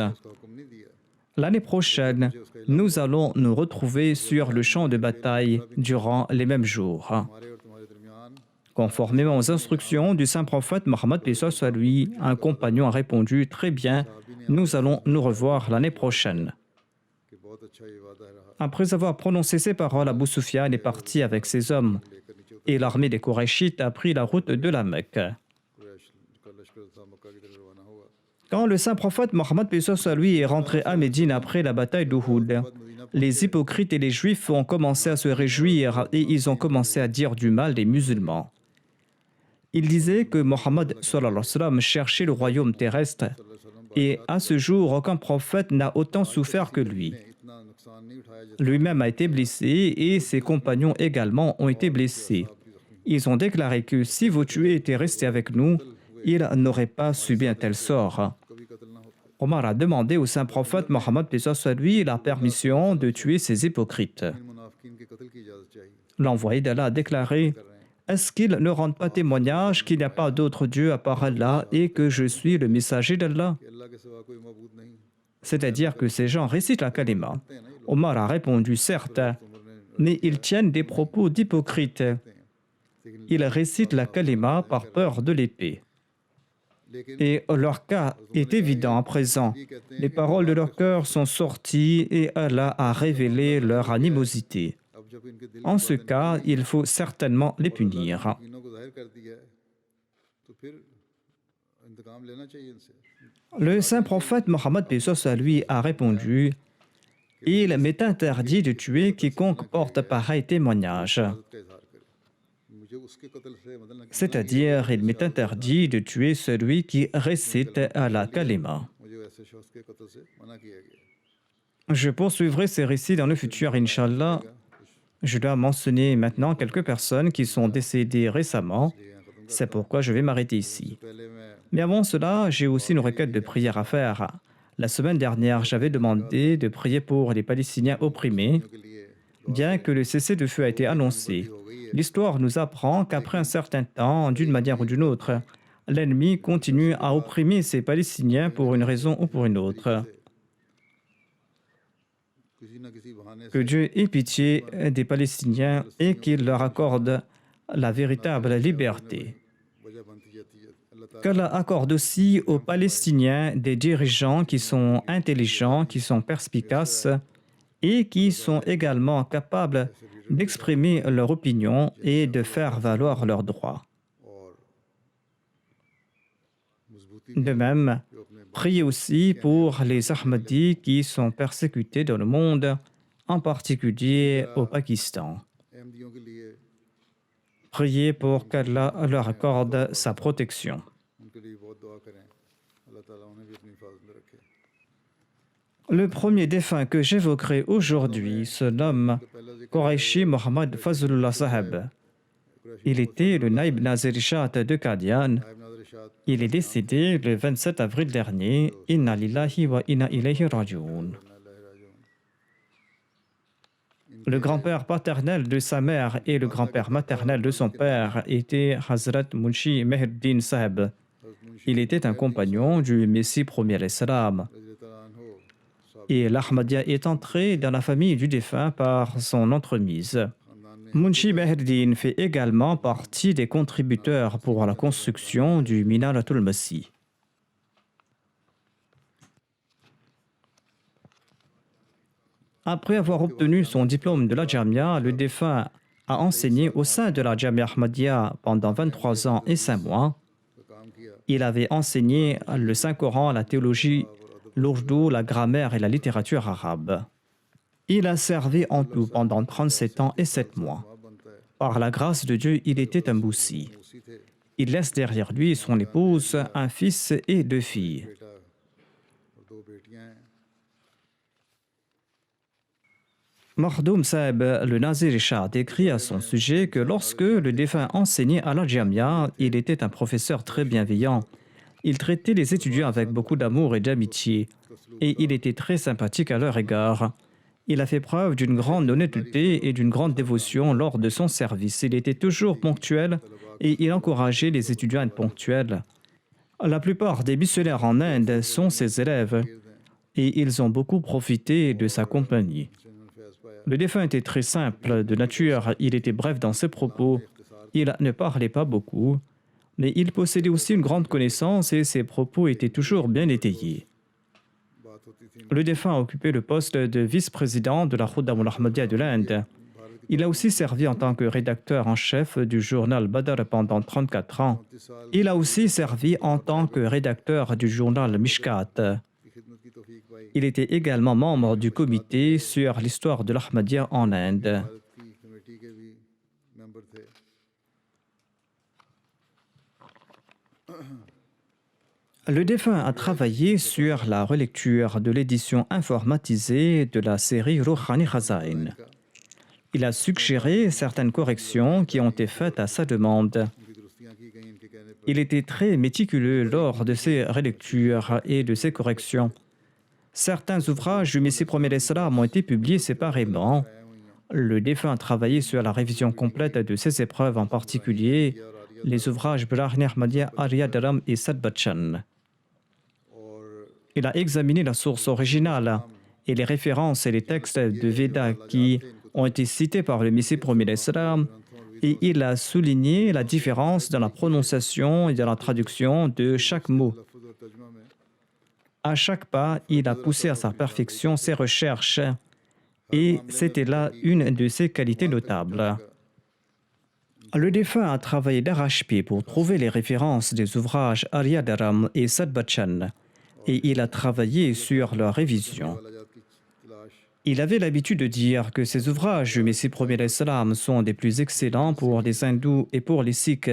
L'année prochaine, nous allons nous retrouver sur le champ de bataille durant les mêmes jours. Conformément aux instructions du saint prophète Mohammed paix soit lui, un compagnon a répondu: Très bien, nous allons nous revoir l'année prochaine. Après avoir prononcé ces paroles, Abu Sufyan est parti avec ses hommes et l'armée des Qurayshites a pris la route de la Mecque. Quand le saint prophète Mohammed paix soit lui est rentré à Médine après la bataille d'Uhud, les hypocrites et les juifs ont commencé à se réjouir et ils ont commencé à dire du mal des musulmans. Ils disaient que Mohammed sallallahu alayhi wa sallam cherchait le royaume terrestre et à ce jour, aucun prophète n'a autant souffert que lui. Lui-même a été blessé et ses compagnons également ont été blessés. Ils ont déclaré que si vous tués étaient restés avec nous, ils n'auraient pas subi un tel sort. Omar a demandé au saint prophète Mohammed paix soit lui la permission de tuer ces hypocrites. L'envoyé d'Allah a déclaré: Est-ce qu'ils ne rendent pas témoignage qu'il n'y a pas d'autre Dieu à part Allah et que je suis le messager d'Allah? C'est-à-dire que ces gens récitent la kalima. Omar a répondu: Certes, mais ils tiennent des propos d'hypocrites. Ils récitent la kalima par peur de l'épée. Et leur cas est évident à présent. Les paroles de leur cœur sont sorties et Allah a révélé leur animosité. En ce cas, il faut certainement les punir. Le saint prophète Mohammed paix soit lui a répondu: Il m'est interdit de tuer quiconque porte pareil témoignage. C'est-à-dire, il m'est interdit de tuer celui qui récite à la kalima. Je poursuivrai ces récits dans le futur, Inch'Allah. Je dois mentionner maintenant quelques personnes qui sont décédées récemment. C'est pourquoi je vais m'arrêter ici. Mais avant cela, j'ai aussi une requête de prière à faire. La semaine dernière, j'avais demandé de prier pour les Palestiniens opprimés, bien que le cessez-le-feu a été annoncé. L'histoire nous apprend qu'après un certain temps, d'une manière ou d'une autre, l'ennemi continue à opprimer ces Palestiniens pour une raison ou pour une autre. que Dieu ait pitié des Palestiniens et qu'il leur accorde la véritable liberté. Qu'Allah accorde aussi aux Palestiniens des dirigeants qui sont intelligents, qui sont perspicaces et qui sont également capables d'exprimer leur opinion et de faire valoir leurs droits. De même, priez aussi pour les Ahmadis qui sont persécutés dans le monde, en particulier au Pakistan. Priez pour qu'Allah leur accorde sa protection. Le premier défunt que j'évoquerai aujourd'hui se nomme Qureshi Mohammad Fazlullah Saheb. Il était le Naïb Nazir-i-Shat de Qadian. Il est décédé le 27 avril dernier. Inna lillahi wa inna ilayhi raji'un. Le grand-père paternel de sa mère et le grand-père maternel de son père étaient Hazrat Munshi Mehiddin Saheb. Il était un compagnon du Messie premier l'Islam. Et l'Ahmadiyya est entré dans la famille du défunt par son entremise. Munshi Mehiddin fait également partie des contributeurs pour la construction du Minaratul Masih. Après avoir obtenu son diplôme de la Jamia, le défunt a enseigné au sein de la Jamia Ahmadiyya pendant 23 ans et 5 mois. Il avait enseigné le Saint-Coran, la théologie, l'ourdou, la grammaire et la littérature arabe. Il a servi en tout pendant 37 ans et 7 mois. Par la grâce de Dieu, il était un boussi. Il laisse derrière lui son épouse, un fils et 2 filles. Makhdoum Saheb, le Nazir-i-Shat, écrit à son sujet que lorsque le défunt enseignait à la Jamia, il était un professeur très bienveillant. Il traitait les étudiants avec beaucoup d'amour et d'amitié, et il était très sympathique à leur égard. Il a fait preuve d'une grande honnêteté et d'une grande dévotion lors de son service. Il était toujours ponctuel et il encourageait les étudiants à être ponctuels. La plupart des missionnaires en Inde sont ses élèves et ils ont beaucoup profité de sa compagnie. Le défunt était très simple de nature, il était bref dans ses propos, il ne parlait pas beaucoup, mais il possédait aussi une grande connaissance et ses propos étaient toujours bien étayés. Le défunt a occupé le poste de vice-président de la Khuddam al-Ahmadiyya de l'Inde. Il a aussi servi en tant que rédacteur en chef du journal Badr pendant 34 ans. Il a aussi servi en tant que rédacteur du journal Mishkat. Il était également membre du comité sur l'histoire de l'Ahmadiyya en Inde. Le défunt a travaillé sur la relecture de l'édition informatisée de la série Rouhani Khazain. Il a suggéré certaines corrections qui ont été faites à sa demande. Il était très méticuleux lors de ses relectures et de ses corrections. Certains ouvrages du Messie premier l'Islam ont été publiés séparément. Le défunt a travaillé sur la révision complète de ces épreuves, en particulier les ouvrages Brahni Ahmadiyya, Arya Dharam et Sadbachan. Il a examiné la source originale et les références et les textes de Veda qui ont été cités par le Messie premier l'Islam et il a souligné la différence dans la prononciation et dans la traduction de chaque mot. À chaque pas, il a poussé à sa perfection ses recherches et c'était là une de ses qualités notables. Le défunt a travaillé d'arrache-pied pour trouver les références des ouvrages Arya Dharam et Sadbachan et il a travaillé sur leur révision. Il avait l'habitude de dire que ces ouvrages du Messie premier l'Islam sont des plus excellents pour les hindous et pour les sikhs.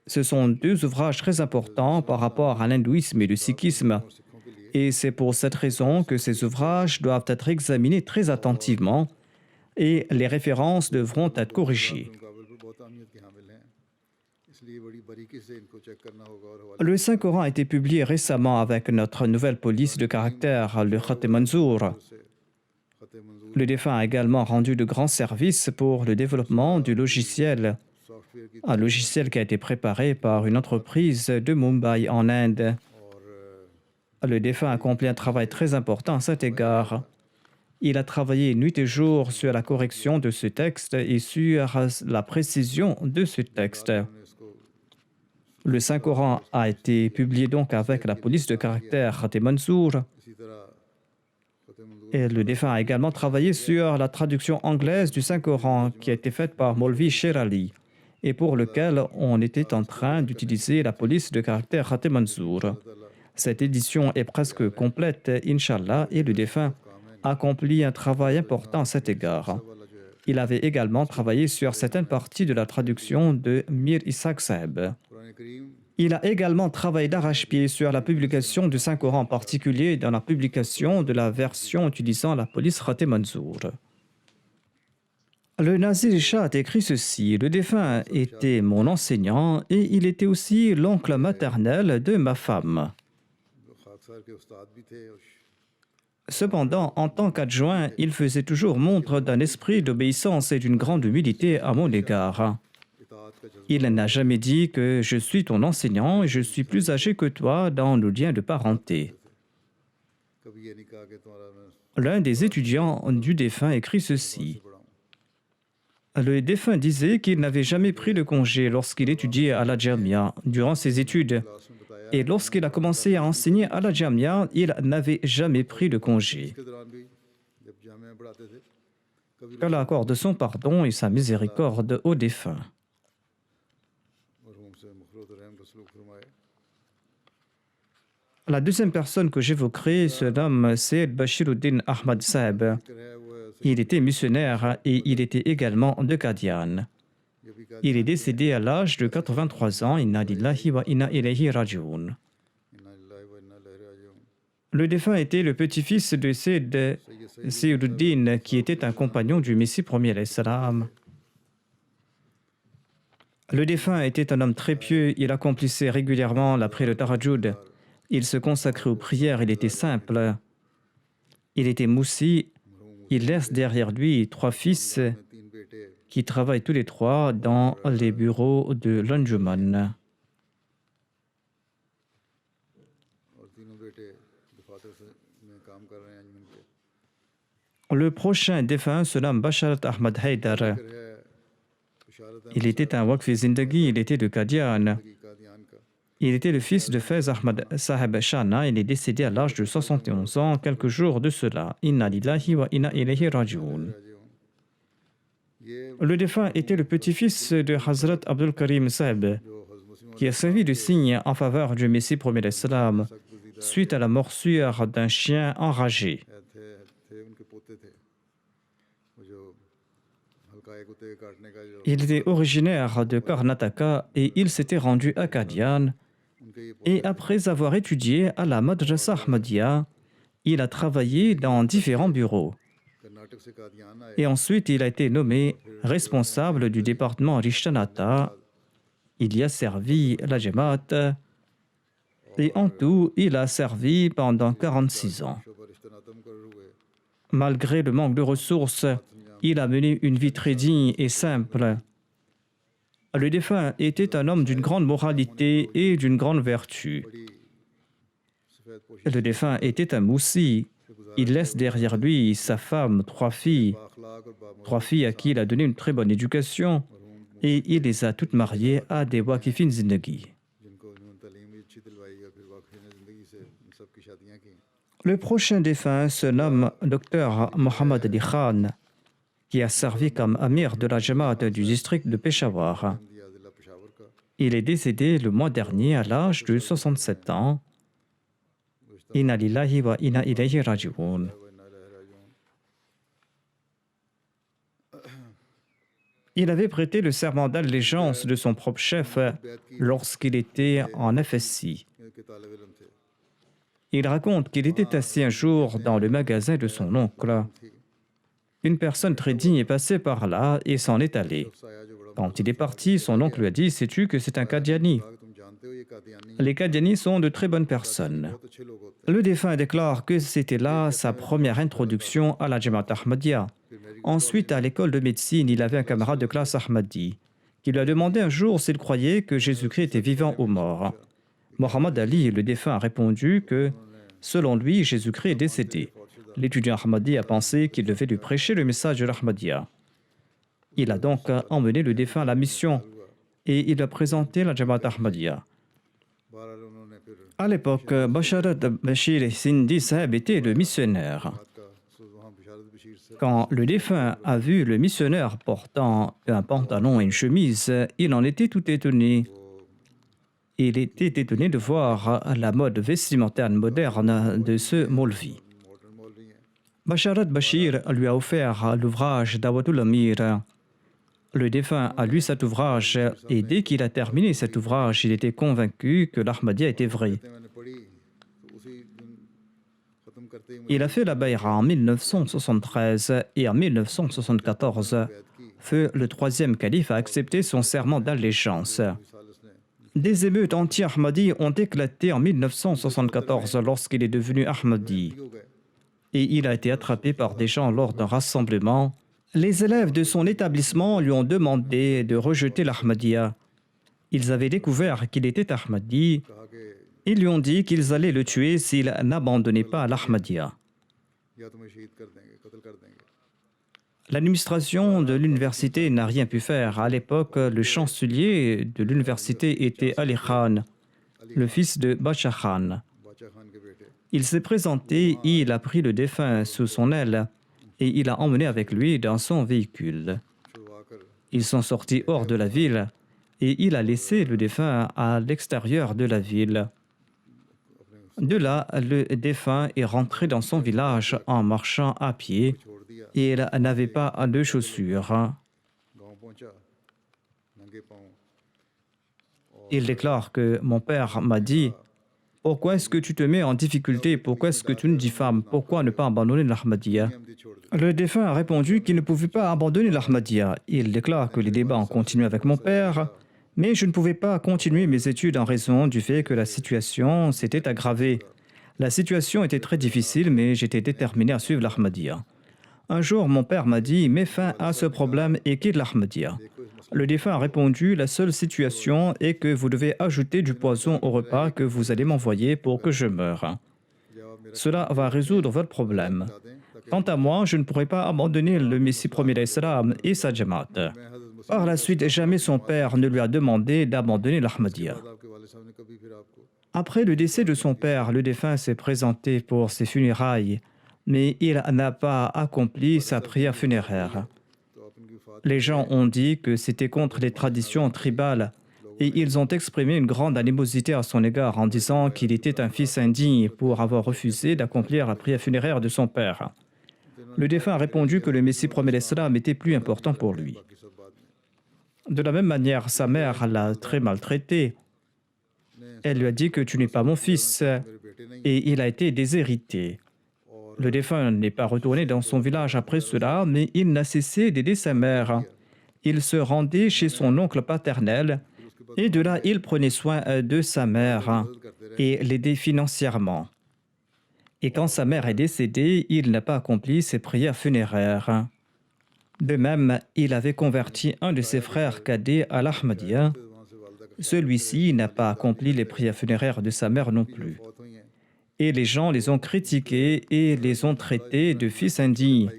Ce sont 2 ouvrages très importants par rapport à l'hindouisme et le sikhisme. Et c'est pour cette raison que ces ouvrages doivent être examinés très attentivement et les références devront être corrigées. Le Saint-Coran a été publié récemment avec notre nouvelle police de caractère, le Khat-e Manzour. Le défunt a également rendu de grands services pour le développement du logiciel, un logiciel qui a été préparé par une entreprise de Mumbai en Inde. Le défunt a accompli un travail très important à cet égard. Il a travaillé nuit et jour sur la correction de ce texte et sur la précision de ce texte. Le Saint-Coran a été publié donc avec la police de caractère Khatem Mansour. Et le défunt a également travaillé sur la traduction anglaise du Saint-Coran qui a été faite par Molvi Sherali et pour lequel on était en train d'utiliser la police de caractère Khatem Mansour. Cette édition est presque complète, Inch'Allah, et le défunt accomplit un travail important à cet égard. Il avait également travaillé sur certaines parties de la traduction de Mir Ishaq Saheb. Il a également travaillé d'arrache-pied sur la publication du Saint-Coran, en particulier dans la publication de la version utilisant la police Khatem Mansour. Le Nazir Shah a écrit ceci: le défunt était mon enseignant et il était aussi l'oncle maternel de ma femme. Cependant, en tant qu'adjoint, il faisait toujours montre d'un esprit d'obéissance et d'une grande humilité à mon égard. Il n'a jamais dit que je suis ton enseignant et je suis plus âgé que toi dans nos liens de parenté. L'un des étudiants du défunt écrit ceci. Le défunt disait qu'il n'avait jamais pris de congé lorsqu'il étudiait à la Jamia durant ses études. Et lorsqu'il a commencé à enseigner à la Jamia, il n'avait jamais pris de congé. Qu'Allah accorde son pardon et sa miséricorde aux défunts. La deuxième personne que j'évoquerai se nomme Sayyid Bashiruddin Ahmad Saheb. Il était missionnaire et il était également de Qadian. Il est décédé à l'âge de 83 ans. Inna lillahi wa inna ilayhi raji'un. Le défunt était le petit-fils de Sayyid Sayyiduddin, qui était un compagnon du Messie premier alayhi salam. Le défunt était un homme très pieux. Il accomplissait régulièrement la prière de Tahajjud. Il se consacrait aux prières. Il était simple. Il était moussi. Il laisse derrière lui 3 fils qui travaillent tous les 3 dans les bureaux de l'Anjuman. Le prochain défunt se nomme Basharat Ahmad Haidar. Il était un Waqfi Zindagi, il était de Qadian. Il était le fils de Faiz Ahmad Saheb Shana. Il est décédé à l'âge de 71 ans, quelques jours de cela. Inna lillahi wa inna ilayhi raji'un. Le défunt était le petit-fils de Hazrat Abdul Karim Saheb, qui a servi de signe en faveur du Messie premier d'Islam suite à la morsure d'un chien enragé. Il était originaire de Karnataka et il s'était rendu à Qadian. Et après avoir étudié à la Madrasa Ahmadiyya, il a travaillé dans différents bureaux. Et ensuite, il a été nommé responsable du département Rishtanata. Il y a servi la Jamaat. Et en tout, il a servi pendant 46 ans. Malgré le manque de ressources, il a mené une vie très digne et simple. Le défunt était un homme d'une grande moralité et d'une grande vertu. Le défunt était un moussi. Il laisse derrière lui sa femme, 3 filles à qui il a donné une très bonne éducation, et il les a toutes mariées à des Waqifin Zindagi. Le prochain défunt se nomme Dr Mohammad Ali Khan, qui a servi comme amir de la Jamaat du district de Peshawar. Il est décédé le mois dernier à l'âge de 67 ans. Inna lillahi wa inna ilayhi raji'un. Il avait prêté le serment d'allégeance de son propre chef lorsqu'il était en FSI. Il raconte qu'il était assis un jour dans le magasin de son oncle. Une personne très digne est passée par là et s'en est allée. Quand il est parti, son oncle lui a dit « Sais-tu que c'est un Qadiani ?» Les Qadianis sont de très bonnes personnes. Le défunt déclare que c'était là sa première introduction à la Jamaat Ahmadiyya. Ensuite, à l'école de médecine, il avait un camarade de classe Ahmadi qui lui a demandé un jour s'il croyait que Jésus-Christ était vivant ou mort. Mohammad Ali, le défunt, a répondu que, selon lui, Jésus-Christ est décédé. l'étudiant Ahmadi a pensé qu'il devait lui prêcher le message de l'Ahmadiyya. Il a donc emmené le défunt à la mission et il a présenté la Jamaat Ahmadiyya. À l'époque, Basharat Bashir Sindhi Sahib était le missionnaire. Quand le défunt a vu le missionnaire portant un pantalon et une chemise, il en était tout étonné. Il était étonné de voir la mode vestimentaire moderne de ce Maulvi. Basharat Bashir lui a offert l'ouvrage Dawatul Amir. Le défunt a lu cet ouvrage et dès qu'il a terminé cet ouvrage, il était convaincu que l'Ahmadiyya était vrai. Il a fait la Bayra en 1973 et en 1974, feu le troisième calife a accepté son serment d'allégeance. Des émeutes anti-Ahmadi ont éclaté en 1974 lorsqu'il est devenu Ahmadi. Et il a été attrapé par des gens lors d'un rassemblement. Les élèves de son établissement lui ont demandé de rejeter l'Ahmadiyya. Ils avaient découvert qu'il était Ahmadi. Ils lui ont dit qu'ils allaient le tuer s'il n'abandonnait pas l'Ahmadiyya. L'administration de l'université n'a rien pu faire. À l'époque, le chancelier de l'université était Ali Khan, le fils de Bacha Khan. Il s'est présenté, il a pris le défunt sous son aile et il a emmené avec lui dans son véhicule. Ils sont sortis hors de la ville et il a laissé le défunt à l'extérieur de la ville. De là, le défunt est rentré dans son village en marchant à pied et il n'avait pas de chaussures. Il déclare que mon père m'a dit « Pourquoi est-ce que tu te mets en difficulté? Pourquoi est-ce que tu nous diffames? Pourquoi ne pas abandonner l'Ahmadiyya » Le défunt a répondu qu'il ne pouvait pas abandonner l'Ahmadiyya. Il déclare que les débats ont continué avec mon père, mais je ne pouvais pas continuer mes études en raison du fait que la situation s'était aggravée. La situation était très difficile, mais j'étais déterminé à suivre l'Ahmadiyya. Un jour, mon père m'a dit « Mets fin à ce problème et quitte l'Ahmadiyya ». Le défunt a répondu « La seule situation est que vous devez ajouter du poison au repas que vous allez m'envoyer pour que je meure. Cela va résoudre votre problème. Quant à moi, je ne pourrai pas abandonner le Messie premier d'Islam et sa Jamaat. » Par la suite, jamais son père ne lui a demandé d'abandonner l'Ahmadiyya. Après le décès de son père, le défunt s'est présenté pour ses funérailles, mais il n'a pas accompli sa prière funéraire. Les gens ont dit que c'était contre les traditions tribales et ils ont exprimé une grande animosité à son égard en disant qu'il était un fils indigne pour avoir refusé d'accomplir la prière funéraire de son père. Le défunt a répondu que le Messie premier d'Islam était plus important pour lui. De la même manière, sa mère l'a très maltraité. Elle lui a dit que tu n'es pas mon fils et il a été déshérité. Le défunt n'est pas retourné dans son village après cela, mais il n'a cessé d'aider sa mère. Il se rendait chez son oncle paternel et de là, il prenait soin de sa mère et l'aidait financièrement. Et quand sa mère est décédée, il n'a pas accompli ses prières funéraires. De même, il avait converti un de ses frères cadets à l'Ahmadiyya. Celui-ci n'a pas accompli les prières funéraires de sa mère non plus. Et les gens les ont critiqués et les ont traités de fils indignes.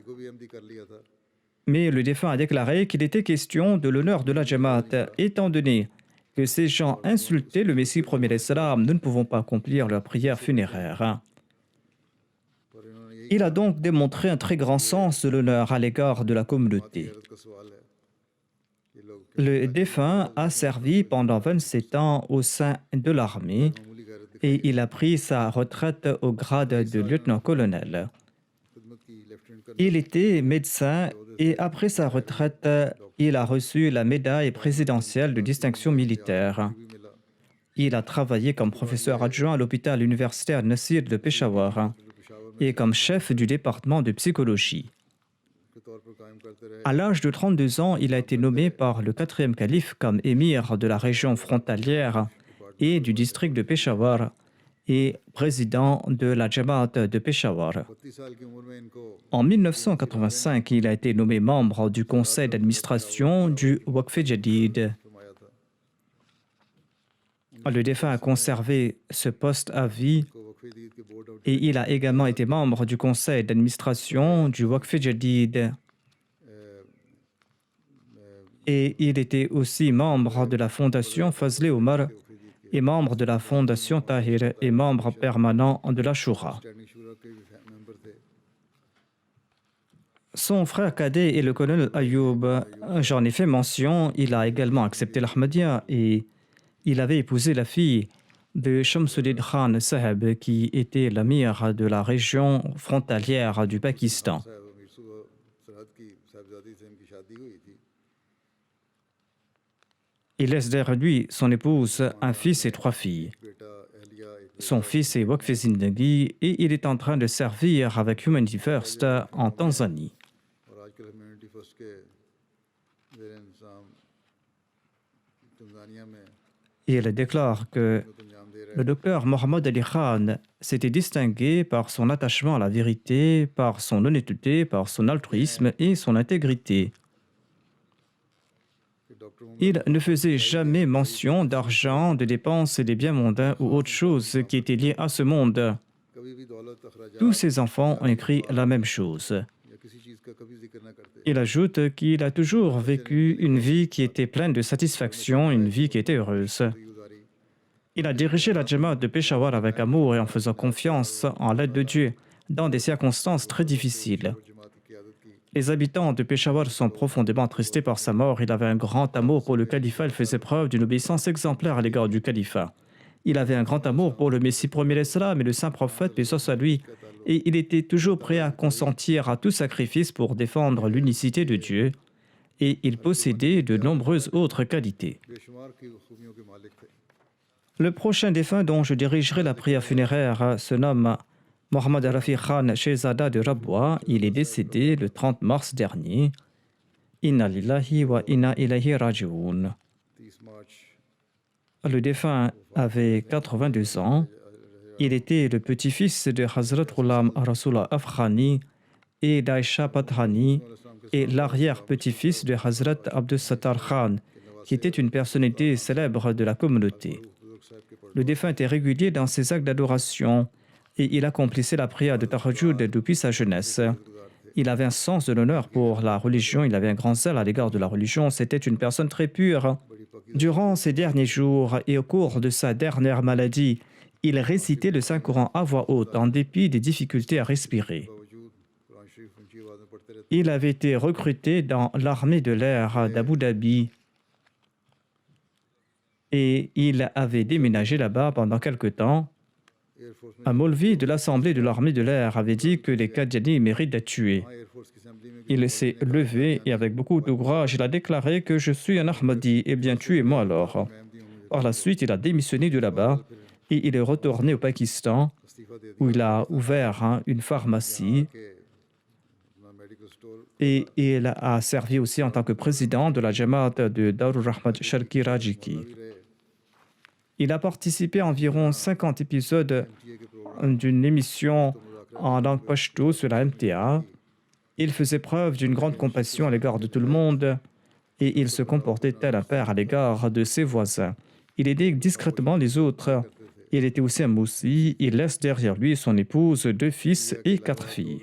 Mais le défunt a déclaré qu'il était question de l'honneur de la Jamaat. Étant donné que ces gens insultaient le Messie premier d'Islam, nous ne pouvons pas accomplir leur prière funéraire. Il a donc démontré un très grand sens de l'honneur à l'égard de la communauté. Le défunt a servi pendant 27 ans au sein de l'armée et il a pris sa retraite au grade de lieutenant-colonel. Il était médecin et après sa retraite, il a reçu la médaille présidentielle de distinction militaire. Il a travaillé comme professeur adjoint à l'hôpital universitaire Nasir de Peshawar et comme chef du département de psychologie. À l'âge de 32 ans, il a été nommé par le 4e calife comme émir de la région frontalière et du district de Peshawar et président de la Jamaat de Peshawar. En 1985, il a été nommé membre du conseil d'administration du Waqf Jadid. Le défunt a conservé ce poste à vie Et il a également été membre du conseil d'administration du Waqf Jadid. Et il était aussi membre de la fondation Fazl Omar et membre de la fondation Tahir et membre permanent de la Shura. Son frère cadet est le colonel Ayoub. J'en ai fait mention, il a également accepté l'Ahmadiyya et il avait épousé la fille de Shamsuddin Khan Saheb qui était l'amir de la région frontalière du Pakistan. Il laisse derrière lui son épouse, un fils et 3 filles. Son fils est Waqf Zindagi et il est en train de servir avec Humanity First en Tanzanie. Il déclare que le docteur Mohammad Ali Khan s'était distingué par son attachement à la vérité, par son honnêteté, par son altruisme et son intégrité. Il ne faisait jamais mention d'argent, de dépenses et des biens mondains ou autre chose qui était liée à ce monde. Tous ses enfants ont écrit la même chose. Il ajoute qu'il a toujours vécu une vie qui était pleine de satisfaction, une vie qui était heureuse. Il a dirigé la Jamaat de Peshawar avec amour et en faisant confiance en l'aide de Dieu dans des circonstances très difficiles. Les habitants de Peshawar sont profondément attristés par sa mort. Il avait un grand amour pour le califat. Il faisait preuve d'une obéissance exemplaire à l'égard du califat. Il avait un grand amour pour le Messie premier l'Islam et le saint prophète, paix soit lui. Et il était toujours prêt à consentir à tout sacrifice pour défendre l'unicité de Dieu. Et il possédait de nombreuses autres qualités. Le prochain défunt dont je dirigerai la prière funéraire se nomme Mohammad Rafi Khan Shehzada de Rabwa. Il est décédé le 30 mars dernier. Inna lillahi wa inna ilayhi raji'un. Le défunt avait 82 ans. Il était le petit-fils de Hazrat Ghulam Rasulullah Afghani et d'Aisha Pathani et l'arrière-petit-fils de Hazrat Abdus Sattar Khan, qui était une personnalité célèbre de la communauté. Le défunt était régulier dans ses actes d'adoration et il accomplissait la prière de Tahajjud depuis sa jeunesse. Il avait un sens de l'honneur pour la religion, il avait un grand zèle à l'égard de la religion, c'était une personne très pure. Durant ses derniers jours et au cours de sa dernière maladie, il récitait le Saint-Coran à voix haute en dépit des difficultés à respirer. Il avait été recruté dans l'armée de l'air d'Abu Dhabi et il avait déménagé là-bas pendant quelque temps. Un Maulvi de l'Assemblée de l'armée de l'air avait dit que les Qadianis méritent d'être tués. Il s'est levé et avec beaucoup de courage, il a déclaré que je suis un Ahmadi. Eh bien, tuez-moi alors. Par la suite, il a démissionné de là-bas et il est retourné au Pakistan où il a ouvert une pharmacie et il a servi aussi en tant que président de la Jamaat de Darur Rahmat Sharqi Rajiki. Il a participé à environ 50 épisodes d'une émission en langue pashto sur la MTA. Il faisait preuve d'une grande compassion à l'égard de tout le monde et il se comportait tel un père à l'égard de ses voisins. Il aidait discrètement les autres. Il était aussi un moussi. Il laisse derrière lui son épouse, 2 fils et 4 filles.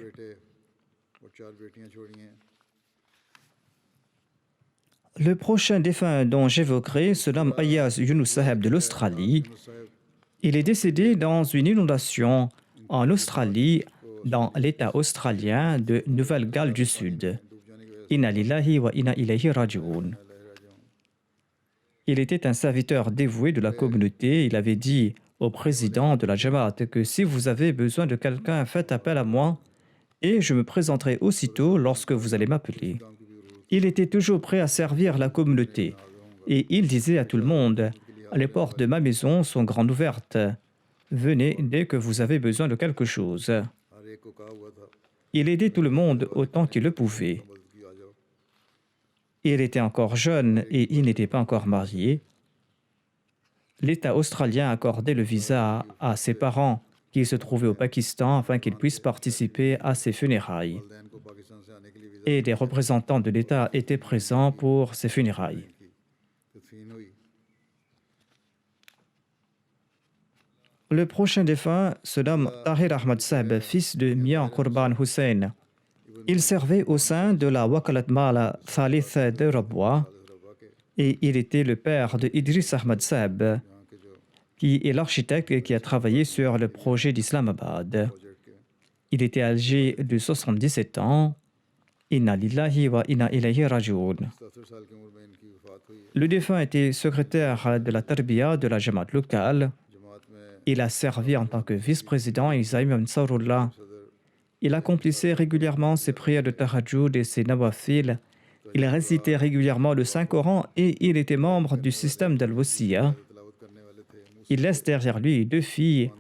Le prochain défunt dont j'évoquerai se nomme Ayaz Yunus Saheb de l'Australie. Il est décédé dans une inondation en Australie, dans l'État australien de Nouvelle-Galles du Sud. Inna lillahi wa inna ilayhi raji'un. Il était un serviteur dévoué de la communauté. Il avait dit au président de la Jamaat que si vous avez besoin de quelqu'un, faites appel à moi et je me présenterai aussitôt lorsque vous allez m'appeler. Il était toujours prêt à servir la communauté et il disait à tout le monde « Les portes de ma maison sont grandes ouvertes. Venez dès que vous avez besoin de quelque chose. » Il aidait tout le monde autant qu'il le pouvait. Il était encore jeune et il n'était pas encore marié. L'État australien accordait le visa à ses parents qui se trouvaient au Pakistan afin qu'ils puissent participer à ses funérailles. Et des représentants de l'État étaient présents pour ces funérailles. Le prochain défunt se nomme Tahir Ahmad Saheb, fils de Mian Qurban Hussein. Il servait au sein de la Wakalat Mala Thalith de Rabwa et il était le père de Idris Ahmad Saheb, qui est l'architecte qui a travaillé sur le projet d'Islamabad. Il était âgé de 77 ans. Inna lillahi wa inna ilayhi raji'un. Le défunt était secrétaire de la Tarbiya de la Jamaat locale. Il a servi en tant que vice-président et Zaim Ansarullah. Il accomplissait régulièrement ses prières de Tahajjud et ses nawafil. Il récitait régulièrement le Saint-Coran et il était membre du système d'Al-Wasiya. Il laisse derrière lui 2 filles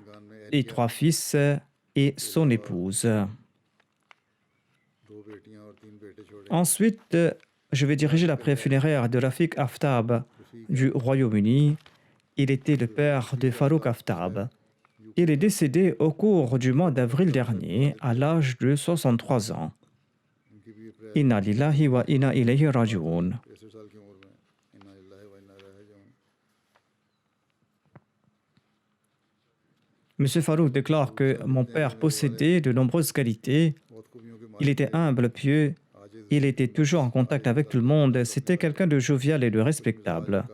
et 3 fils et son épouse. Ensuite, je vais diriger la prière funéraire de Rafiq Aftab du Royaume-Uni. Il était le père de Farouk Aftab. Il est décédé au cours du mois d'avril dernier à l'âge de 63 ans. Inna lillahi wa inna ilayhi raji'un. Monsieur Farouk déclare que mon père possédait de nombreuses qualités. Il était humble, pieux. Il était toujours en contact avec tout le monde. C'était quelqu'un de jovial et de respectable.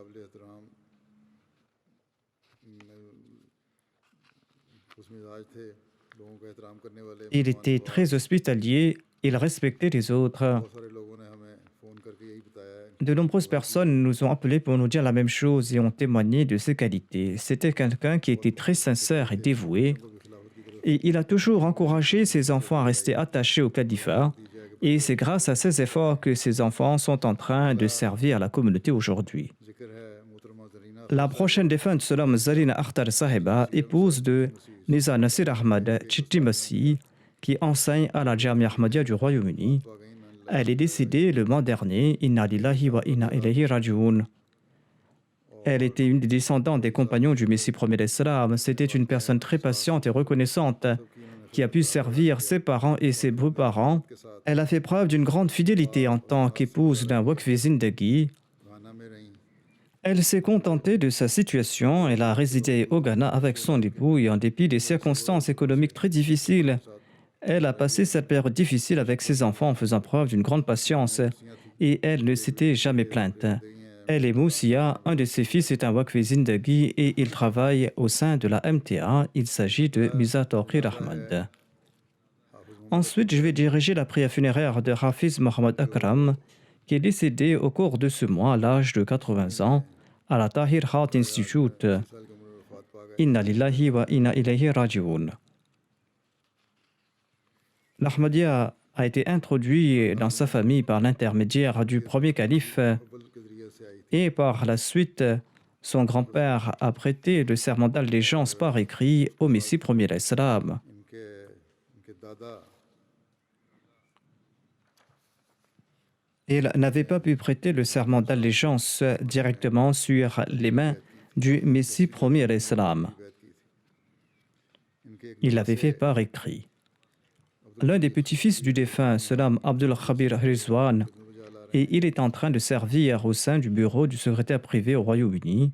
Il était très hospitalier. Il respectait les autres. De nombreuses personnes nous ont appelés pour nous dire la même chose et ont témoigné de ses qualités. C'était quelqu'un qui était très sincère et dévoué. Et il a toujours encouragé ses enfants à rester attachés au califat. Et c'est grâce à ces efforts que ces enfants sont en train de servir la communauté aujourd'hui. La prochaine défunte se nomme Zarina Akhtar Saheba, épouse de Nizar Nasir Ahmad Chittimasi, qui enseigne à la Jamia Ahmadiyya du Royaume-Uni. Elle est décédée le mois dernier. Inna lillahi wa inna ilayhi raji'un. Elle était une des descendantes des compagnons du Messie premier d'Islam. C'était une personne très patiente et reconnaissante qui a pu servir ses parents et ses beaux-parents. Elle a fait preuve d'une grande fidélité en tant qu'épouse d'un Waqfi Zindagi. Elle s'est contentée de sa situation. Elle a résidé au Ghana avec son époux et en dépit des circonstances économiques très difficiles, elle a passé cette période difficile avec ses enfants en faisant preuve d'une grande patience et elle ne s'était jamais plainte. Elle est Moussia, un de ses fils est un Waqfi Zindagi et il travaille au sein de la MTA. Il s'agit de Miza Tawqir Ahmad. Ensuite, je vais diriger la prière funéraire de Hafiz Mohamed Akram, qui est décédé au cours de ce mois à l'âge de 80 ans à la Tahir Heart Institute. Inna lillahi wa inna ilayhi raji'un. L'Ahmadiyya a été introduit dans sa famille par l'intermédiaire du premier calife et par la suite, son grand-père a prêté le serment d'allégeance par écrit au Messie premier d'Islam. Il n'avait pas pu prêter le serment d'allégeance directement sur les mains du Messie premier d'Islam. Il l'avait fait par écrit. L'un des petits-fils du défunt se nomme Abdul Khabir Rizwan et il est en train de servir au sein du bureau du secrétaire privé au Royaume-Uni.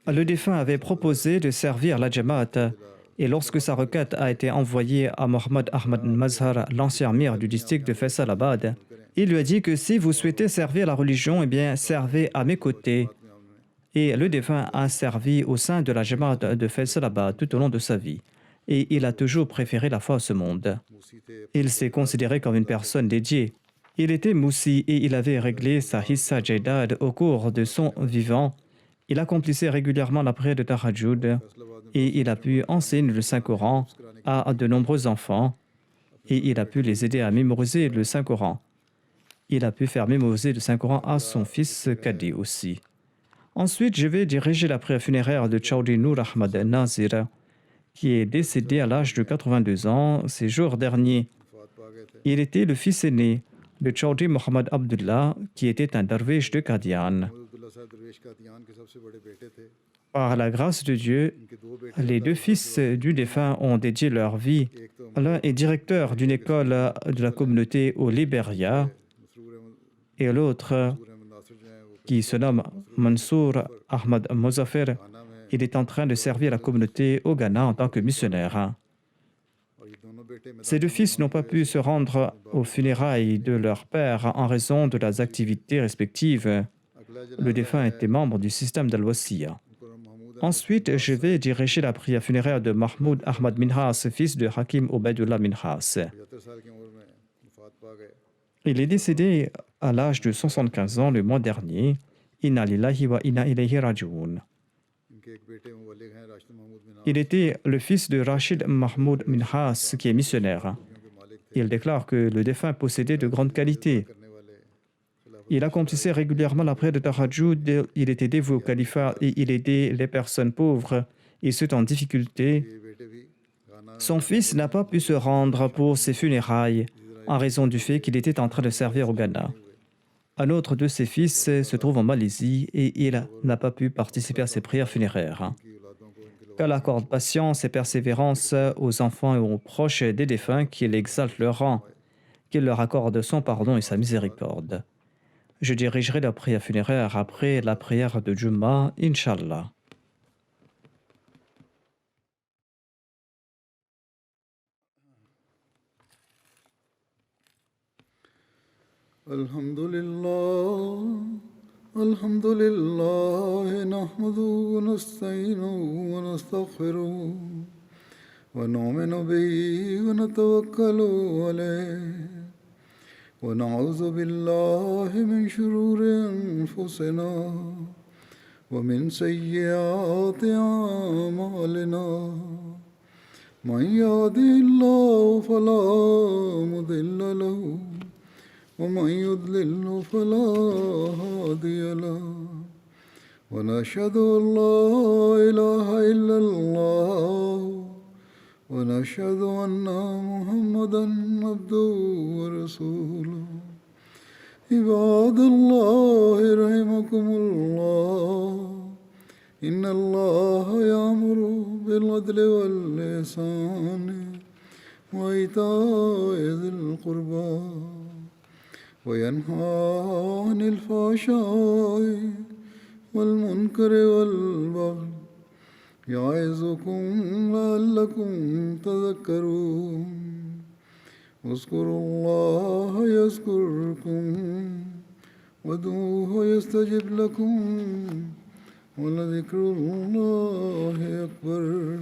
Le défunt avait proposé de servir la Jamaat et lorsque sa requête a été envoyée à Mohamed Ahmad Mazhar, l'ancien amir du district de Faisalabad, il lui a dit que si vous souhaitez servir la religion, eh bien servez à mes côtés. Et le défunt a servi au sein de la Jamaat de Faisalabad tout au long de sa vie. Et il a toujours préféré la foi à ce monde. Il s'est considéré comme une personne dédiée. Il était moussi et il avait réglé sa hissa jaidad au cours de son vivant. Il accomplissait régulièrement la prière de Tahajjud et il a pu enseigner le Saint-Coran à de nombreux enfants et il a pu les aider à mémoriser le Saint-Coran. Il a pu faire mémoriser le Saint-Coran à son fils Kadi aussi. Ensuite, je vais diriger la prière funéraire de Chaudhry Noor Ahmad Nazir, qui est décédé à l'âge de 82 ans ces jours derniers. Il était le fils aîné de Chaudhry Mohammad Abdullah, qui était un darwish de Qadian. Par la grâce de Dieu, les 2 fils du défunt ont dédié leur vie. L'un est directeur d'une école de la communauté au Libéria et l'autre, qui se nomme Mansour Ahmad Mozafer, il est en train de servir la communauté au Ghana en tant que missionnaire. Ces deux fils n'ont pas pu se rendre aux funérailles de leur père en raison de leurs activités respectives. Le défunt était membre du système d'Al-Wasiya. Ensuite, je vais diriger la prière funéraire de Mahmoud Ahmad Minhas, fils de Hakim Obaidullah Minhas. Il est décédé à l'âge de 75 ans le mois dernier. Inna lillahi wa inna ilayhi raji'un. Il était le fils de Rachid Mahmoud Minhas, qui est missionnaire. Il déclare que le défunt possédait de grandes qualités. Il accomplissait régulièrement la prière de Tahajjud, il était dévoué au califat et il aidait les personnes pauvres et ceux en difficulté. Son fils n'a pas pu se rendre pour ses funérailles en raison du fait qu'il était en train de servir au Ghana. Un autre de ses fils se trouve en Malaisie et il n'a pas pu participer à ses prières funéraires. Qu'Allah accorde patience et persévérance aux enfants et aux proches des défunts, qu'il exalte leur rang, qu'il leur accorde son pardon et sa miséricorde. Je dirigerai la prière funéraire après la prière de Jumma, Inch'Allah. Alhamdulillah, nahmaduhu wa nasta'inuhu wa nastaghfiruh wa nu'minu bihi wa natawakkalu alayh. ونعوذ بالله من شرور أنفسنا ومن سيئات أعمالنا من يهده الله فلا مضل له ومن يضلل فلا هادي له ونشهد أن لا إله إلا الله ونشهد أن محمدًا عبده ورسوله عباد الله رحمكم الله إن الله يأمر بالعدل والإحسان وإيتاء ذي القربى وينهى عن الفحشاء والمنكر والبغي يعظكم لعلكم تذكرون اذكروا الله يذكركم وادعوه يستجب لكم ولذكر الله أكبر